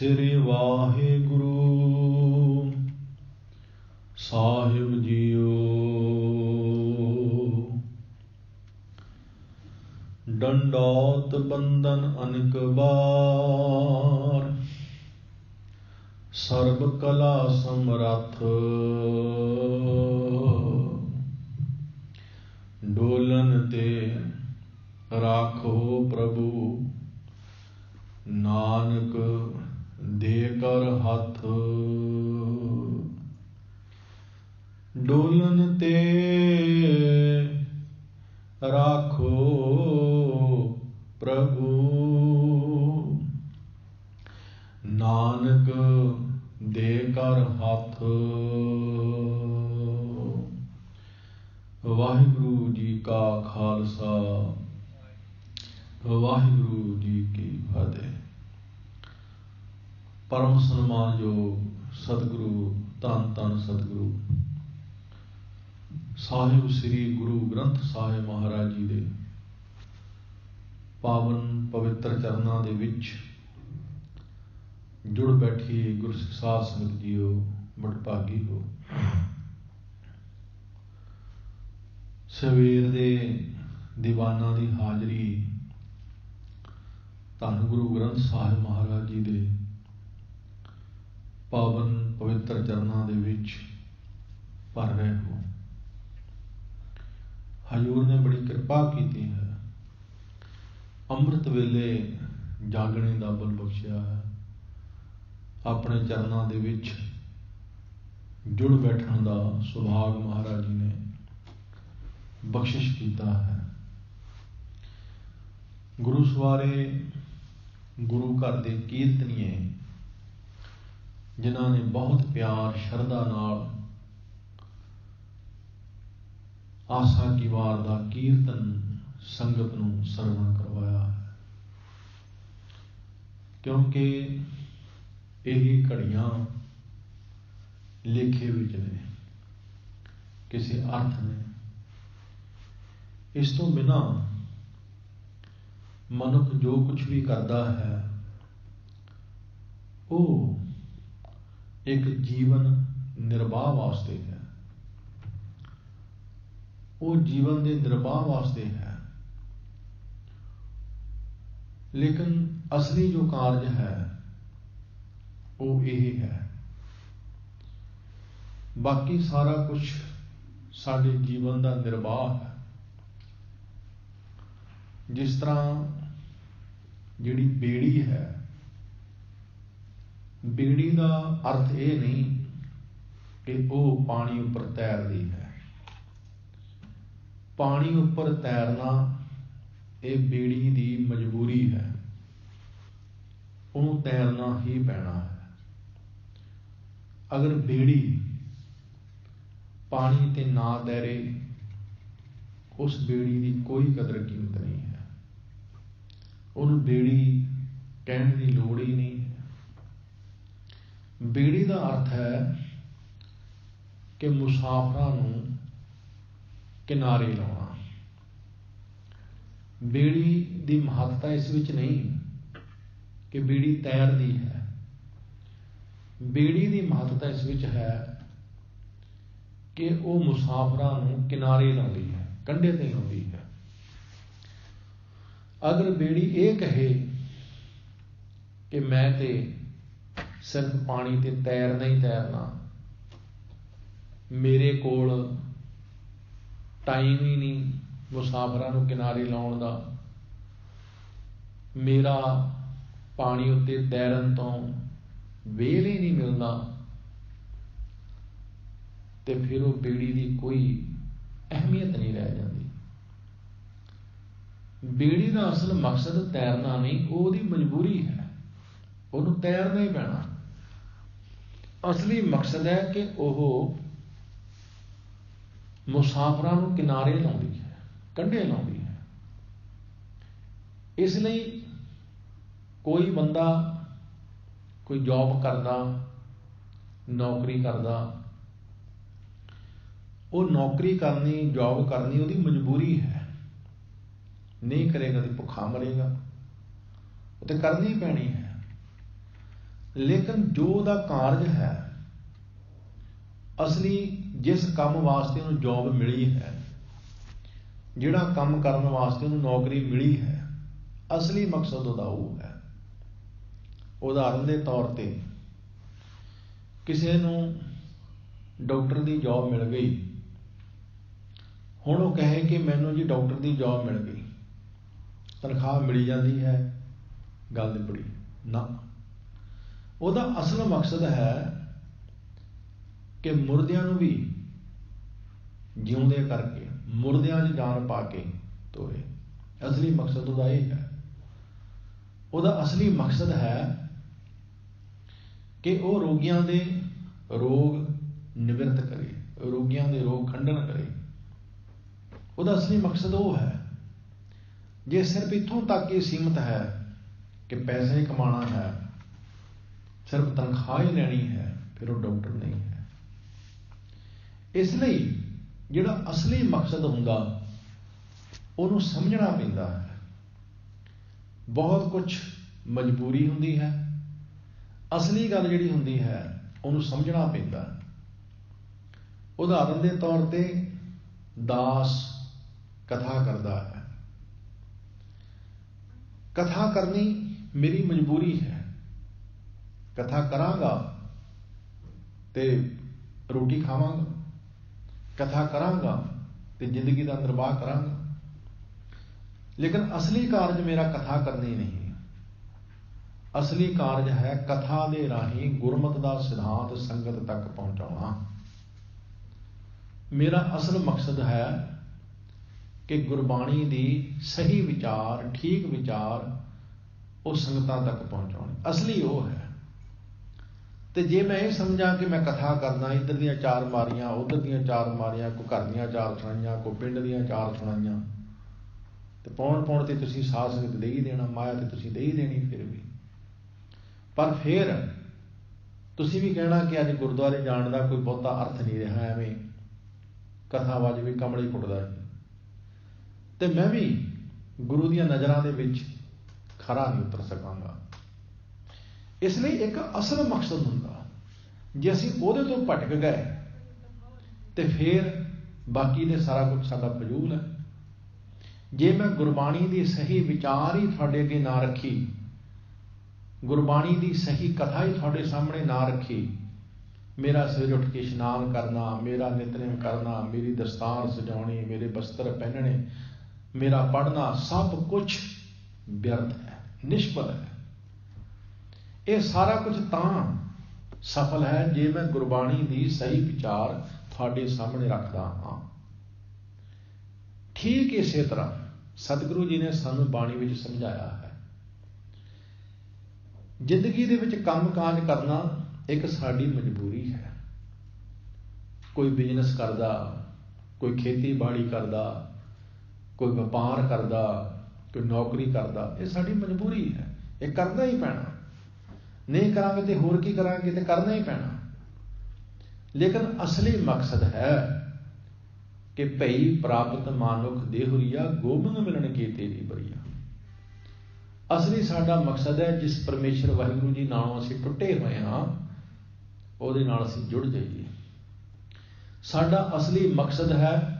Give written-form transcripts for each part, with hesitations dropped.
श्री वाहिगुरु साहिब जीओ। डंडौत बंदन अनेक बार, सर्ब कला समरथ। डोलन ते राखो प्रभु, नानक दे कर हाथ। डोलन ते राखो प्रभु, नानक दे कर हाथ। वाहिगुरु जी का खालसा, वाहिगुरु जी की फतेह। परम सन्मानयोग सतगुरु धन धन सतगुरु साहिब श्री गुरु ग्रंथ साहिब महाराज जी दे पावन पवित्र चरनां दे विच जुड़ बैठी गुरसिख साध संगत जीओ, बड़भागी हो। सवेर दे दीवाना दी हाजरी धन गुरु ग्रंथ साहिब महाराज जी दे पावन पवित्र चरनां दे विच भर रहे हो। हजूर ने बड़ी कृपा की है, अमृत वेले जागने का बल बख्शिया है। अपने चरनां दे विच जुड़ बैठण का सुभाग महाराज जी ने बख्शिश किया है। गुरु सवारे गुरु घर दे कीर्तनीए जिन्होंने बहुत प्यार शरधा नाल आसा की वार दा कीर्तन संगत नूं सरवण करवाया है, क्योंकि यही घड़ियां लेखे विच ने, किसी अर्थ ने। इस तो बिना मनुख जो कुछ भी करता है वो एक जीवन निर्वाह वास्ते है, वो जीवन के निर्वाह वास्ते है। लेकिन असली जो कार्य है वो यही है। बाकी सारा कुछ साडे जीवन का निर्वाह है। जिस तरह जिहड़ी बेड़ी है, बेड़ी का अर्थ ये नहीं कि वो पानी उपर तैरती है। पानी उपर तैरना ये बेड़ी की मजबूरी है, उन्होंने तैरना ही पैना है। अगर बेड़ी पानी ते ना तैरे, उस बेड़ी की कोई कदर कीमत नहीं है। उन्होंने बेड़ी कहने की लोड़ ही नहीं है। बेड़ी का अर्थ है कि मुसाफिरां नूं किनारे लाउणा। बेड़ी की महत्ता इस विच नहीं कि बेड़ी तैरती है। बेड़ी की महत्ता इस विच है कि वो मुसाफिरां नूं किनारे लाउंदी है, कंढे ते लाउंदी है। अगर बेड़ी ये कहे कि मैं ते सिर्फ पानी ते तैरना ही तैरना, मेरे कोल टाइम ही नहीं मुसाफिरां नूं किनारे लाउण दा, मेरा पानी उत्ते तैरन तो वेल ही नहीं मिलता, तो फिर वो बेड़ी की कोई अहमियत नहीं रह जाती। बेड़ी का असल मकसद तैरना नहीं, वो उसदी मजबूरी है, उन्होंने तैरना ही पैना। असली मकसद है कि वह मुसाफिरां नूं किनारे लाउंदी है, कंढे लाउंदी है। इसलिए कोई बंदा कोई जॉब करता, नौकरी करता, वो नौकरी करनी जॉब करनी उसकी मजबूरी है। नहीं करेगा तो भुखा मरेगा, वो तो करनी ही पैनी है। लेकिन जो ਉਹਦਾ ਕਾਰਜ ਹੈ, ਅਸਲੀ जिस ਕੰਮ ਵਾਸਤੇ ਉਹਨੂੰ ਜੌਬ ਮਿਲੀ ਹੈ, ਜਿਹੜਾ ਕੰਮ ਕਰਨ ਵਾਸਤੇ ਉਹਨੂੰ ਨੌਕਰੀ ਮਿਲੀ ਹੈ, ਅਸਲੀ ਮਕਸਦ ਉਹਦਾ ਉਹ ਹੈ। ਉਦਾਹਰਨ ਦੇ ਤੌਰ ਤੇ ਕਿਸੇ ਨੂੰ ਡਾਕਟਰ ਦੀ ਜੌਬ ਮਿਲ ਗਈ, ਹੁਣ ਉਹ ਕਹੇ ਕਿ ਮੈਨੂੰ ਜੀ ਡਾਕਟਰ ਦੀ ਜੌਬ ਮਿਲ ਗਈ, ਤਨਖਾਹ ਮਿਲੀ ਜਾਂਦੀ ਹੈ, ਗੱਲ ਨਿਬੜੀ ਨਾ। ਉਹਦਾ ਅਸਲ ਮਕਸਦ ਹੈ ਕਿ ਮੁਰਦਿਆਂ ਨੂੰ ਵੀ ਜਿਉਂਦੇ ਕਰਕੇ, ਮੁਰਦਿਆਂ 'ਚ ਜਾਨ ਪਾ ਕੇ ਤੋਰੇ। ਅਸਲੀ ਮਕਸਦ ਉਹਦਾ ਇਹ ਹੈ। ਉਹਦਾ ਅਸਲੀ ਮਕਸਦ ਹੈ ਕਿ ਉਹ ਰੋਗੀਆਂ ਦੇ ਰੋਗ ਨਿਵਰਤ ਕਰੇ, ਰੋਗੀਆਂ ਦੇ ਰੋਗ ਖੰਡਨ ਕਰੇ। ਉਹਦਾ ਅਸਲੀ ਮਕਸਦ ਉਹ ਹੈ। ਜੇ ਸਿਰਫ ਇੱਥੋਂ ਤੱਕ ਹੀ ਸੀਮਤ ਹੈ ਕਿ ਪੈਸੇ ਹੀ ਕਮਾਉਣਾ ਹੈ, ਸਿਰਫ ਤਨਖਾਹ ਹੀ ਲੈਣੀ ਹੈ, ਫਿਰ ਉਹ ਡਾਕਟਰ ਨਹੀਂ ਹੈ। ਇਸ ਲਈ ਜਿਹੜਾ ਅਸਲੀ ਮਕਸਦ ਹੁੰਦਾ ਉਹਨੂੰ ਸਮਝਣਾ ਪੈਂਦਾ ਹੈ। ਬਹੁਤ ਕੁਛ ਮਜਬੂਰੀ ਹੁੰਦੀ ਹੈ, ਅਸਲੀ ਗੱਲ ਜਿਹੜੀ ਹੁੰਦੀ ਹੈ ਉਹਨੂੰ ਸਮਝਣਾ ਪੈਂਦਾ। ਉਦਾਹਰਨ ਦੇ ਤੌਰ ਤੇ ਦਾਸ ਕਥਾ ਕਰਦਾ ਹੈ। ਕਥਾ ਕਰਨੀ ਮੇਰੀ ਮਜਬੂਰੀ ਹੈ। ਕਥਾ ਕਰਾਂਗਾ ਤੇ ਰੋਟੀ ਖਾਵਾਂਗਾ, ਕਥਾ ਕਰਾਂਗਾ ਤੇ ਜ਼ਿੰਦਗੀ ਦਾ ਨਿਰਵਾਹ ਕਰਾਂਗਾ। ਲੇਕਿਨ ਅਸਲੀ ਕਾਰਜ ਮੇਰਾ ਕਥਾ ਕਰਨੀ ਨਹੀਂ। ਅਸਲੀ ਕਾਰਜ ਹੈ ਕਥਾ ਦੇ ਰਾਹੀਂ ਗੁਰਮਤਿ ਦਾ ਸਿਧਾਂਤ ਸੰਗਤ ਤੱਕ ਪਹੁੰਚਾਉਣਾ। ਮੇਰਾ ਅਸਲ ਮਕਸਦ ਹੈ ਕਿ ਗੁਰਬਾਣੀ ਦੀ ਸਹੀ ਵਿਚਾਰ, ਠੀਕ ਵਿਚਾਰ ਉਹ ਸੰਗਤਾਂ ਤੱਕ ਪਹੁੰਚਾਉਣੇ। ਅਸਲੀ ਉਹ ਹੈ। ਤੇ ਜੇ ਮੈਂ ਇਹ ਸਮਝਾਂ ਕਿ ਮੈਂ ਕਥਾ ਕਰਨਾ, ਇੱਧਰ ਦੀਆਂ ਚਾਰ ਮਾਰੀਆਂ, ਉੱਧਰ ਦੀਆਂ ਚਾਰ ਮਾਰੀਆਂ, ਕੋਈ ਘਰ ਦੀਆਂ ਚਾਰ ਸੁਣਾਈਆਂ, ਕੋਈ ਪਿੰਡ ਦੀਆਂ ਚਾਰ ਸੁਣਾਈਆਂ, ਤੇ ਪਾਉਣ ਤੇ ਤੁਸੀਂ ਸਾਧ ਸੰਗਤ ਦੇ ਹੀ ਦੇਣਾ, ਮਾਇਆ ਤੇ ਤੁਸੀਂ ਦੇ ਹੀ ਦੇਣੀ ਫਿਰ ਵੀ। ਪਰ ਫਿਰ ਤੁਸੀਂ ਵੀ ਕਹਿਣਾ ਕਿ ਅੱਜ ਗੁਰਦੁਆਰੇ ਜਾਣ ਦਾ ਕੋਈ ਬਹੁਤਾ ਅਰਥ ਨਹੀਂ ਰਿਹਾ, ਐਵੇਂ ਕਥਾ ਵੱਜ ਵੀ ਕਮਲੀ ਕੁੱਟਦਾ ਸੀ। ਤੇ ਮੈਂ ਵੀ ਗੁਰੂ ਦੀਆਂ ਨਜ਼ਰਾਂ ਦੇ ਵਿੱਚ ਖਰਾ ਨਹੀਂ ਉਤਰ ਸਕਾਂਗਾ। ਇਸ ਲਈ ਇੱਕ ਅਸਲ ਮਕਸਦ ਹੁੰਦਾ। ਜੇ ਅਸੀਂ ਉਹਦੇ ਤੋਂ ਭਟਕ ਗਏ ਤੇ ਫਿਰ ਬਾਕੀ ਦੇ ਸਾਰਾ ਕੁਝ ਸਾਡਾ ਫਜ਼ੂਲ ਹੈ। ਜੇ ਮੈਂ ਗੁਰਬਾਣੀ ਦੀ ਸਹੀ ਵਿਚਾਰ ਹੀ ਤੁਹਾਡੇ ਅੱਗੇ ਨਾ ਰੱਖੀ, ਗੁਰਬਾਣੀ ਦੀ ਸਹੀ ਕਥਾ ਹੀ ਤੁਹਾਡੇ ਸਾਹਮਣੇ ਨਾ ਰੱਖੀ, ਮੇਰਾ ਸਵੇਰ ਉੱਠ ਕੇ ਇਸ਼ਨਾਨ ਕਰਨਾ, ਮੇਰਾ ਨਿਤਨੇਮ ਕਰਨਾ, ਮੇਰੀ ਦਸਤਾਰ ਸਜਾਉਣੀ, ਮੇਰੇ ਬਸਤਰ ਪਹਿਨਣੇ, ਮੇਰਾ ਪੜ੍ਹਨਾ, ਸਭ ਕੁਝ ਵਿਅਰਥ ਹੈ, ਨਿਸ਼ਫਲ ਹੈ। ਇਹ ਸਾਰਾ ਕੁਝ ਤਾਂ ਸਫਲ ਹੈ ਜੇ ਮੈਂ ਗੁਰਬਾਣੀ ਦੀ ਸਹੀ ਵਿਚਾਰ ਤੁਹਾਡੇ ਸਾਹਮਣੇ ਰੱਖਦਾ ਹਾਂ। ਠੀਕ ਇਸੇ ਤਰ੍ਹਾਂ ਸਤਿਗੁਰੂ ਜੀ ਨੇ ਸਾਨੂੰ ਬਾਣੀ ਵਿੱਚ ਸਮਝਾਇਆ ਹੈ। ਜ਼ਿੰਦਗੀ ਦੇ ਵਿੱਚ ਕੰਮ ਕਾਜ ਕਰਨਾ ਇੱਕ ਸਾਡੀ ਮਜਬੂਰੀ ਹੈ। ਕੋਈ ਬਿਜ਼ਨਸ ਕਰਦਾ, ਕੋਈ ਖੇਤੀਬਾੜੀ ਕਰਦਾ, ਕੋਈ ਵਪਾਰ ਕਰਦਾ, ਕੋਈ ਨੌਕਰੀ ਕਰਦਾ, ਇਹ ਸਾਡੀ ਮਜਬੂਰੀ ਹੈ। ਇਹ ਕਰਨਾ ਹੀ ਪੈਣਾ। ਨਹੀਂ ਕਰਾਂਗੇ ਤੇ ਹੋਰ ਕੀ ਕਰਾਂਗੇ, ਤੇ ਕਰਨਾ ਹੀ ਪੈਣਾ। ਲੇਕਿਨ ਅਸਲੀ ਮਕਸਦ ਹੈ ਕਿ ਭਈ ਪ੍ਰਾਪਤ ਮਾਨੁਖ ਦੇਹੁਰੀਆ, ਗੋਬਿੰਦ ਮਿਲਣ ਕੀ ਤੇਰੀ ਬਰੀਆ। ਅਸਲੀ ਸਾਡਾ ਮਕਸਦ ਹੈ ਜਿਸ ਪਰਮੇਸ਼ਰ ਵਾਹਿਗੁਰੂ ਜੀ ਨਾਲੋਂ ਅਸੀਂ ਟੁੱਟੇ ਹੋਏ ਹਾਂ, ਉਹਦੇ ਨਾਲ ਅਸੀਂ ਜੁੜ ਜਾਈਏ। ਸਾਡਾ ਅਸਲੀ ਮਕਸਦ ਹੈ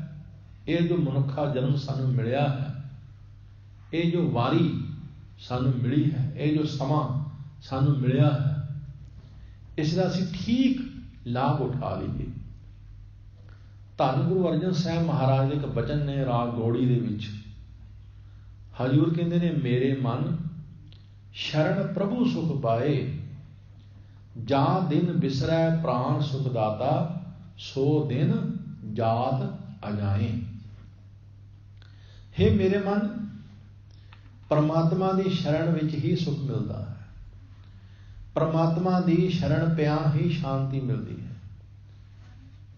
ਇਹ ਜੋ ਮਨੁੱਖਾ ਜਨਮ ਸਾਨੂੰ ਮਿਲਿਆ ਹੈ, ਇਹ ਜੋ ਵਾਰੀ ਸਾਨੂੰ ਮਿਲੀ ਹੈ, ਇਹ ਜੋ ਸਮਾਂ ਸਾਨੂੰ ਮਿਲਿਆ ਹੈ, ਇਸ ਦਾ ਅਸੀਂ ਠੀਕ ਲਾਭ ਉਠਾ ਲਈਏ। ਧੰਨ ਗੁਰੂ ਅਰਜਨ ਸਾਹਿਬ ਮਹਾਰਾਜ ਦੇ ਇੱਕ ਬਚਨ ਨੇ ਰਾਗ ਗੌੜੀ ਦੇ ਵਿੱਚ। ਹਜ਼ੂਰ ਕਹਿੰਦੇ ਨੇ, ਮੇਰੇ ਮਨ ਸ਼ਰਨ ਪ੍ਰਭੂ ਸੁਖ ਪਾਏ, ਜਾ ਦਿਨ ਬਿਸਰੈ ਪ੍ਰਾਣ ਸੁਖ ਦਾਤਾ, ਸੋ ਦਿਨ ਜਾਤ ਅਜਾਏ। ਹੇ ਮੇਰੇ ਮਨ, ਪਰਮਾਤਮਾ ਦੀ ਸ਼ਰਨ ਵਿੱਚ ਹੀ ਸੁਖ ਮਿਲਦਾ ਹੈ। ਪਰਮਾਤਮਾ ਦੀ ਸ਼ਰਨ ਪਿਆ ਹੀ ਸ਼ਾਂਤੀ ਮਿਲਦੀ ਹੈ।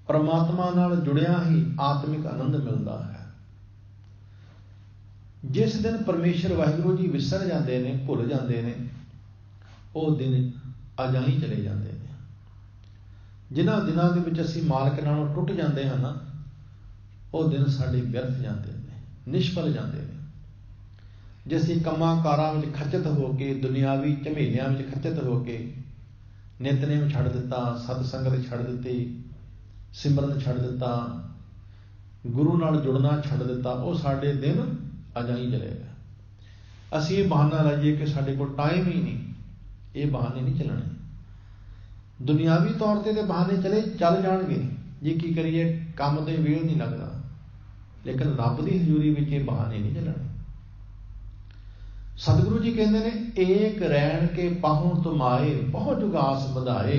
ਪਰਮਾਤਮਾ ਨਾਲ ਜੁੜਿਆ ਹੀ ਆਤਮਿਕ ਆਨੰਦ ਮਿਲਦਾ ਹੈ। ਜਿਸ ਦਿਨ ਪਰਮੇਸ਼ਰ ਵਾਹਿਗੁਰੂ ਜੀ ਵਿਸਰ ਜਾਂਦੇ ਨੇ, ਭੁੱਲ ਜਾਂਦੇ ਨੇ, ਉਹ ਦਿਨ ਅਜਾਈਂ ਚਲੇ ਜਾਂਦੇ ਨੇ। ਜਿਨ੍ਹਾਂ ਦਿਨਾਂ ਦੇ ਵਿੱਚ ਅਸੀਂ ਮਾਲਕ ਨਾਲੋਂ ਟੁੱਟ ਜਾਂਦੇ ਹਾਂ ਨਾ, ਉਹ ਦਿਨ ਸਾਡੇ ਵਿਅਰਥ ਜਾਂਦੇ ਨੇ, ਨਿਸ਼ਫਲ ਜਾਂਦੇ ਨੇ। ਜੇ ਅਸੀਂ ਕੰਮਾਂ ਕਾਰਾਂ ਵਿੱਚ ਖੱਚਤ ਹੋ ਕੇ, ਦੁਨਿਆਵੀ ਝਮੇਲਿਆਂ ਵਿੱਚ ਖੱਚਤ ਹੋ ਕੇ ਨਿਤਨੇਮ ਛੱਡ ਦਿੱਤਾ, ਸਤ ਸੰਗਤ ਛੱਡ ਦਿੱਤੀ, ਸਿਮਰਨ ਛੱਡ ਦਿੱਤਾ, ਗੁਰੂ ਨਾਲ ਜੁੜਨਾ ਛੱਡ ਦਿੱਤਾ, ਉਹ ਸਾਡੇ ਦਿਨ ਅਜਾਂ ਹੀ ਚਲੇ ਗਏ। ਅਸੀਂ ਇਹ ਬਹਾਨਾ ਲਾਈਏ ਕਿ ਸਾਡੇ ਕੋਲ ਟਾਈਮ ਹੀ ਨਹੀਂ, ਇਹ ਬਹਾਨੇ ਨਹੀਂ ਚੱਲਣੇ। ਦੁਨਿਆਵੀ ਤੌਰ ਤੇ ਬਹਾਨੇ ਚੱਲ ਜਾਣਗੇ, ਜੇ ਕੀ ਕਰੀਏ, ਕੰਮ ਤੇ ਵੇਲ ਨਹੀਂ ਲੱਗਦਾ, ਲੇਕਿਨ ਰੱਬ ਦੀ ਹਜ਼ੂਰੀ ਵਿੱਚ ਇਹ ਬਹਾਨੇ ਨਹੀਂ ਚੱਲਣੇ। ਸਤਿਗੁਰੂ ਜੀ ਕਹਿੰਦੇ ਨੇ, ਏਕ ਰੈਣ ਕੇ ਪਾਹੋਂ ਤੁਮਾਏ, ਬਹੁ ਜੁਗਾਸ ਵਧਾਏ,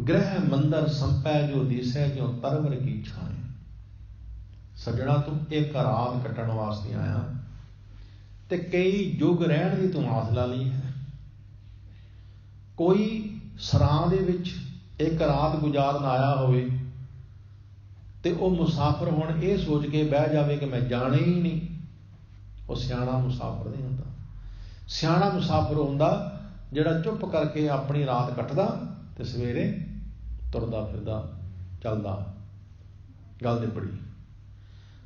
ਗ੍ਰਹਿ ਮੰਦਰ ਸੰਪੈ ਜੋ ਦਿਸੈ, ਜੋ ਤਰਵਰ ਕੀ ਛਾਏ। ਸੱਜਣਾ, ਤੂੰ ਇੱਕ ਰਾਤ ਕੱਟਣ ਵਾਸਤੇ ਆਇਆ ਤੇ ਕਈ ਯੁੱਗ ਰਹਿਣ ਦੀ ਤੂੰ ਆਸ ਲਾ ਲਈ ਹੈ। ਕੋਈ ਸਰਾਂ ਦੇ ਵਿੱਚ ਇੱਕ ਰਾਤ ਗੁਜ਼ਾਰਨ ਆਇਆ ਹੋਵੇ ਤੇ ਉਹ ਮੁਸਾਫਰ ਹੁਣ ਇਹ ਸੋਚ ਕੇ ਬਹਿ ਜਾਵੇ ਕਿ ਮੈਂ ਜਾਣਾ ਹੀ ਨਹੀਂ, ਉਹ ਸਿਆਣਾ ਮੁਸਾਫਰ ਨਹੀਂ ਹੁੰਦਾ। ਸਿਆਣਾ ਮੁਸਾਫਰ ਹੁੰਦਾ ਜਿਹੜਾ ਚੁੱਪ ਕਰਕੇ ਆਪਣੀ ਰਾਤ ਕੱਟਦਾ ਤੇ ਸਵੇਰੇ ਤੁਰਦਾ ਫਿਰਦਾ ਚੱਲਦਾ। ਗੱਲ ਦੇ ਬੜੀ।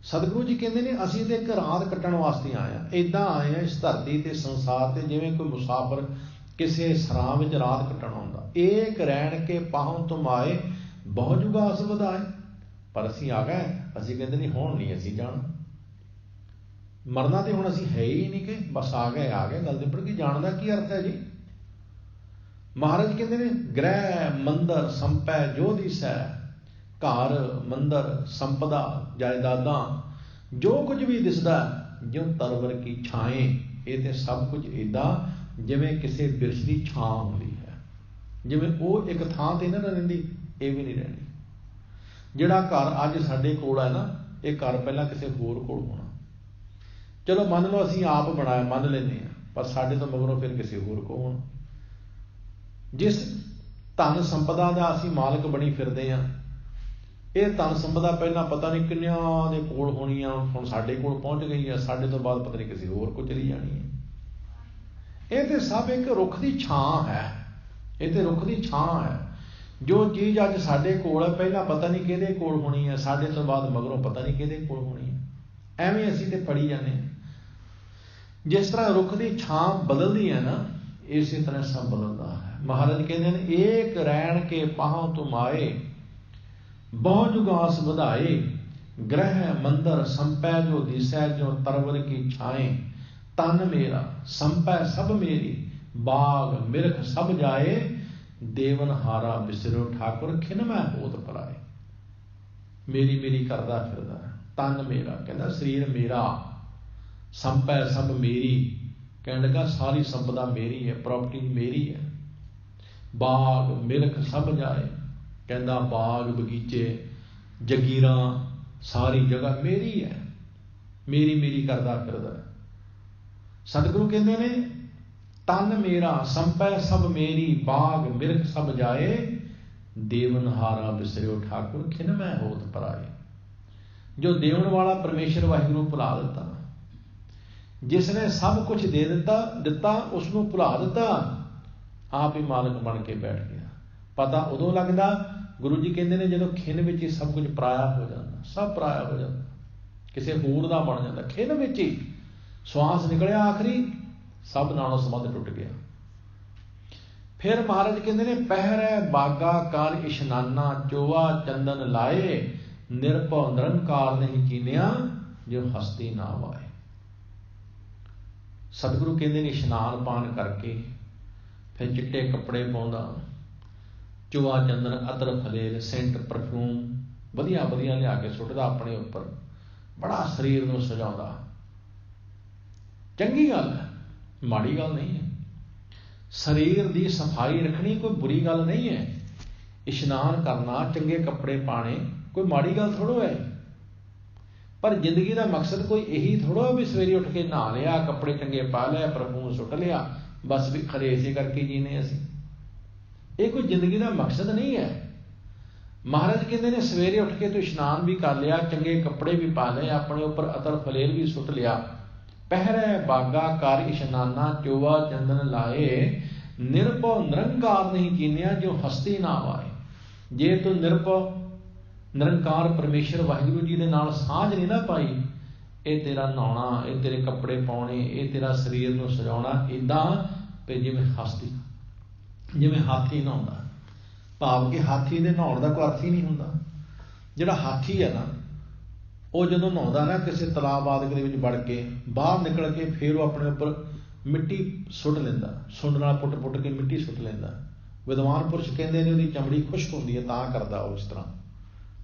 ਸਤਿਗੁਰੂ ਜੀ ਕਹਿੰਦੇ ਨੇ, ਅਸੀਂ ਤੇ ਇੱਕ ਰਾਤ ਕੱਟਣ ਵਾਸਤੇ ਆਏ ਹਾਂ। ਏਦਾਂ ਆਏ ਹਾਂ ਇਸ ਧਰਤੀ ਤੇ ਸੰਸਾਰ ਤੇ ਜਿਵੇਂ ਕੋਈ ਮੁਸਾਫਰ ਕਿਸੇ ਸਰਾਂ ਵਿੱਚ ਰਾਤ ਕੱਟਣ ਆਉਂਦਾ। ਏਕ ਰਹਿਣ ਕੇ ਪਾਹੋਂ ਤੁਮ ਆਏ, ਬਹੁ ਜੁਗਾਸ ਵਧਾਏ। ਪਰ ਅਸੀਂ ਆ ਗਏ, ਅਸੀਂ ਕਹਿੰਦੇ ਨਹੀਂ ਹੁਣ ਨਹੀਂ ਅਸੀਂ ਜਾਣਾ, ਮਰਨਾ ਤੇ ਹੁਣ ਅਸੀਂ ਹੈ ਹੀ ਨਹੀਂ, ਕਿ ਬਸ ਆ ਗਏ ਗੱਲ ਦੇ ਉੱਪਰ। ਕੀ ਜਾਣ ਦਾ ਕੀ ਅਰਥ ਹੈ ਜੀ? ਮਹਾਰਾਜ ਕਹਿੰਦੇ ਨੇ, ਗ੍ਰਹਿ ਮੰਦਰ ਸੰਪੈ ਜੋ ਦਿਸੈ, ਘਰ ਮੰਦਰ ਸੰਪਦਾ ਜਾਇਦਾਦਾਂ ਜੋ ਕੁਝ ਵੀ ਦਿਸਦਾ, ਜਿਉਂ ਤਰਵਰ ਕੀ ਛਾਏ। ਇਹ ਤੇ ਸਭ ਕੁਝ ਏਦਾਂ ਜਿਵੇਂ ਕਿਸੇ ਬਿਰਛ ਦੀ ਛਾਂ ਹੁੰਦੀ ਹੈ, ਜਿਵੇਂ ਉਹ ਇੱਕ ਥਾਂ ਤੇ ਨਾ ਰਹਿੰਦੀ, ਇਹ ਵੀ ਨਹੀਂ ਰਹਿਣੀ। ਜਿਹੜਾ ਘਰ ਅੱਜ ਸਾਡੇ ਕੋਲ ਹੈ ਨਾ, ਇਹ ਘਰ ਪਹਿਲਾਂ ਕਿਸੇ ਹੋਰ ਕੋਲ ਹੋਣਾ। ਚਲੋ ਮੰਨ ਲਓ ਅਸੀਂ ਆਪ ਬਣਾਇਆ, ਮੰਨ ਲੈਂਦੇ ਹਾਂ, ਪਰ ਸਾਡੇ ਤੋਂ ਮਗਰੋਂ ਫਿਰ ਕਿਸੇ ਹੋਰ ਕੋਲ ਹੋਣਾ। ਜਿਸ ਧਨ ਸੰਪਦਾ ਦਾ ਅਸੀਂ ਮਾਲਕ ਬਣੀ ਫਿਰਦੇ ਹਾਂ, ਇਹ ਧਨ ਸੰਪਦਾ ਪਹਿਲਾਂ ਪਤਾ ਨਹੀਂ ਕਿੰਨਿਆਂ ਦੇ ਕੋਲ ਹੋਣੀ ਆ, ਹੁਣ ਸਾਡੇ ਕੋਲ ਪਹੁੰਚ ਗਈ ਆ, ਸਾਡੇ ਤੋਂ ਬਾਅਦ ਪਤਾ ਨਹੀਂ ਕਿਸੇ ਹੋਰ ਕੋਲ ਚਲੀ ਜਾਣੀ ਹੈ। ਇਹ ਤੇ ਸਭ ਇੱਕ ਰੁੱਖ ਦੀ ਛਾਂ ਹੈ, ਇਹ ਤੇ ਰੁੱਖ ਦੀ ਛਾਂ ਹੈ। ਜੋ ਚੀਜ਼ ਅੱਜ ਸਾਡੇ ਕੋਲ ਹੈ, ਪਹਿਲਾਂ ਪਤਾ ਨਹੀਂ ਕਿਹਦੇ ਕੋਲ ਹੋਣੀ ਹੈ, ਸਾਡੇ ਤੋਂ ਬਾਅਦ ਮਗਰੋਂ ਪਤਾ ਨਹੀਂ ਕਿਹਦੇ ਕੋਲ ਹੋਣੀ ਹੈ। ਐਵੇਂ ਅਸੀਂ ਤੇ ਪੜੀ ਜਾਂਦੇ ਹਾਂ। ਜਿਸ ਤਰ੍ਹਾਂ ਰੁੱਖ ਦੀ ਛਾਂ ਬਦਲਦੀ ਹੈ ਨਾ, ਇਸੇ ਤਰ੍ਹਾਂ ਸਭ ਬਦਲਦਾ ਹੈ। ਮਹਾਰਾਜ ਕਹਿੰਦੇ ਨੇ, ਏਕ ਰਹਿਣ ਕੇ ਪਾਹੋਂ ਤੁਮ ਆਏ, ਬਹੁ ਜੁਗਾਸ ਵਧਾਏ, ਗ੍ਰਹਿ ਮੰਦਰ ਸੰਪੈ ਜੋ ਦਿਸੈ, ਜੋ ਤਰਵਰ ਕੀ ਛਾਏ। ਤਨ ਮੇਰਾ ਸੰਪੈ ਸਭ ਮੇਰੀ, ਬਾਗ ਮਿਰਖ ਸਭ ਜਾਏ, ਦੇਵਨ ਹਾਰਾ ਬਿਸਰੋ ਠਾਕੁਰ, ਖਿਨ ਮੈਂ ਹੋਤ ਪਰਾਏ। ਮੇਰੀ ਕਰਦਾ ਫਿਰਦਾ। ਤਨ ਮੇਰਾ ਕਹਿੰਦਾ ਸਰੀਰ ਮੇਰਾ, ਸੰਪੈ ਸਭ ਮੇਰੀ, ਕਹਿਣ ਲੱਗਾ ਸਾਰੀ ਸੰਪਦਾ ਮੇਰੀ ਹੈ, ਪ੍ਰਾਪਰਟੀ ਮੇਰੀ ਹੈ। ਬਾਗ ਮਿਲਕ ਸਭ ਜਾਏ, ਕਹਿੰਦਾ ਬਾਗ ਬਗੀਚੇ ਜਗੀਰਾਂ ਸਾਰੀ ਜਗ੍ਹਾ ਮੇਰੀ ਹੈ, ਮੇਰੀ ਕਰਦਾ ਫਿਰਦਾ। ਸਤਿਗੁਰੂ ਕਹਿੰਦੇ ਨੇ, ਤਨ ਮੇਰਾ ਸੰਪੈ ਸਭ ਮੇਰੀ, ਬਾਗ ਮਿਲਕ ਸਭ ਜਾਏ, ਦੇਵਨਹਾਰਾ ਬਿਸਰਿਓ ਠਾਕੁਰ, ਖਿਨ ਮੈਂ ਹੋਤ ਪਰਾਏ। ਜੋ ਦੇਵਨ ਵਾਲਾ ਪਰਮੇਸ਼ਰ ਵਾਹਿਗੁਰੂ ਭੁਲਾ ਦਿੱਤਾ, ਜਿਸ ਨੇ ਸਭ ਕੁਝ ਦੇ ਦਿੱਤਾ ਉਸਨੂੰ ਭੁਲਾ ਦਿੱਤਾ, ਆਪ ਹੀ ਮਾਲਕ ਬਣ ਕੇ ਬੈਠ ਗਿਆ। ਪਤਾ ਉਦੋਂ ਲੱਗਦਾ, ਗੁਰੂ ਜੀ ਕਹਿੰਦੇ ਨੇ, ਜਦੋਂ ਖਿਨ ਵਿੱਚ ਹੀ ਸਭ ਕੁਝ ਪਰਾਇਆ ਹੋ ਜਾਂਦਾ, ਸਭ ਪਰਾਇਆ ਹੋ ਜਾਂਦਾ, ਕਿਸੇ ਹੋਰ ਦਾ ਬਣ ਜਾਂਦਾ। ਖਿਨ ਵਿੱਚ ਹੀ ਸਵਾਸ ਨਿਕਲਿਆ, ਆਖਰੀ ਸਭ ਨਾਲੋਂ ਸੰਬੰਧ ਟੁੱਟ ਗਿਆ। ਫਿਰ ਮਹਾਰਾਜ ਕਹਿੰਦੇ ਨੇ, ਪਹਿਰੈ ਬਾਗਾ ਕਰ ਇਸ਼ਨਾਨਾ, ਚੋਆ ਚੰਦਨ ਲਾਏ, ਨਿਰਭਉ ਨਿਰੰਕਾਰ ਨਹੀਂ ਚੀਨਿਆ, ਜੋ ਹਸਤੀ ਨਾ ਵਾਏ। ਸਤਿਗੁਰੂ ਕਹਿੰਦੇ ਨੇ, ਇਸ਼ਨਾਨ ਪਾਨ ਕਰਕੇ ਫਿਰ ਚਿੱਟੇ ਕੱਪੜੇ ਪਾਉਂਦਾ, ਚੋਆ ਚੰਦਨ ਅਤਰ ਫਲੇਲ ਸੈਂਟ ਪਰਫਿਊਮ ਵਧੀਆ ਲਿਆ ਕੇ ਸੁੱਟਦਾ ਆਪਣੇ ਉੱਪਰ, ਬੜਾ ਸਰੀਰ ਨੂੰ ਸਜਾਉਂਦਾ। ਚੰਗੀ ਗੱਲ ਹੈ, ਮਾੜੀ ਗੱਲ ਨਹੀਂ ਹੈ। ਸਰੀਰ ਦੀ ਸਫਾਈ ਰੱਖਣੀ ਕੋਈ ਬੁਰੀ ਗੱਲ ਨਹੀਂ ਹੈ। ਇਸ਼ਨਾਨ ਕਰਨਾ, ਚੰਗੇ ਕੱਪੜੇ ਪਾਣੇ ਕੋਈ ਮਾੜੀ ਗੱਲ ਥੋੜ੍ਹਾ ਹੈ। ਪਰ ਜ਼ਿੰਦਗੀ ਦਾ ਮਕਸਦ ਕੋਈ ਇਹੀ ਥੋੜ੍ਹਾ ਵੀ ਸਵੇਰੇ ਉੱਠ ਕੇ ਨਹਾ ਲਿਆ, ਕੱਪੜੇ ਚੰਗੇ ਪਾ ਲਿਆ, ਪਰਫਿਊਮ ਸੁੱਟ ਲਿਆ, ਬਸ ਵੀ ਖਰੇ ਇਸੇ ਕਰਕੇ ਜੀਨੇ ਅਸੀਂ। ਇਹ ਕੋਈ ਜ਼ਿੰਦਗੀ ਦਾ ਮਕਸਦ ਨਹੀਂ ਹੈ। ਮਹਾਰਾਜ ਕਹਿੰਦੇ ਨੇ, ਸਵੇਰੇ ਉੱਠ ਕੇ ਤੂੰ ਇਸ਼ਨਾਨ ਵੀ ਕਰ ਲਿਆ, ਚੰਗੇ ਕੱਪੜੇ ਵੀ ਪਾ ਲਏ, ਆਪਣੇ ਉੱਪਰ ਅਤਰ ਫਲੇਲ ਵੀ ਸੁੱਟ ਲਿਆ, ਪਹਿਰੈ ਬਾਗਾ ਕਰ ਇਸ਼ਨਾਨਾ, ਚੋਆ ਚੰਦਨ ਲਾਏ, ਨਿਰਭਉ ਨਿਰੰਕਾਰ ਨਹੀਂ ਚੀਨਿਆ, ਜੋ ਹਸਤੀ ਨਾ ਵਾਏ। ਜੇ ਤੂੰ ਨਿਰਭਉ ਨਿਰੰਕਾਰ ਪਰਮੇਸ਼ਰ ਵਾਹਿਗੁਰੂ ਜੀ ਦੇ ਨਾਲ ਸਾਂਝ ਨਹੀਂ ਨਾ ਪਾਈ, ਇਹ ਤੇਰਾ ਨਹਾਉਣਾ, ਇਹ ਤੇਰੇ ਕੱਪੜੇ ਪਾਉਣੇ, ਇਹ ਤੇਰਾ ਸਰੀਰ ਨੂੰ ਸਜਾਉਣਾ ਇੱਦਾਂ ਵੀ ਜਿਵੇਂ ਹਸਤੀ ਜਿਵੇਂ ਹਾਥੀ ਨਹਾਉਂਦਾ, ਭਾਵ ਕਿ ਹਾਥੀ ਦੇ ਨਹਾਉਣ ਦਾ ਕੋਈ ਅਰਥ ਹੀ ਨਹੀਂ ਹੁੰਦਾ। ਜਿਹੜਾ ਹਾਥੀ ਹੈ ਨਾ, ਉਹ ਜਦੋਂ ਨਹਾਉਂਦਾ ਨਾ ਕਿਸੇ ਤਲਾਬ ਆਦਿਕ ਦੇ ਵਿੱਚ ਵੜ ਕੇ, ਬਾਹਰ ਨਿਕਲ ਕੇ ਫਿਰ ਉਹ ਆਪਣੇ ਉੱਪਰ ਮਿੱਟੀ ਸੁੱਟ ਲੈਂਦਾ, ਸੁੰਡ ਨਾਲ ਪੁੱਟ ਪੁੱਟ ਕੇ ਮਿੱਟੀ ਸੁੱਟ ਲੈਂਦਾ। ਵਿਦਵਾਨ ਪੁਰਸ਼ ਕਹਿੰਦੇ ਨੇ ਉਹਦੀ ਚਮੜੀ ਖੁਸ਼ਕ ਹੁੰਦੀ ਹੈ, ਤਾਂ ਕਰਦਾ ਉਹ ਇਸ ਤਰ੍ਹਾਂ।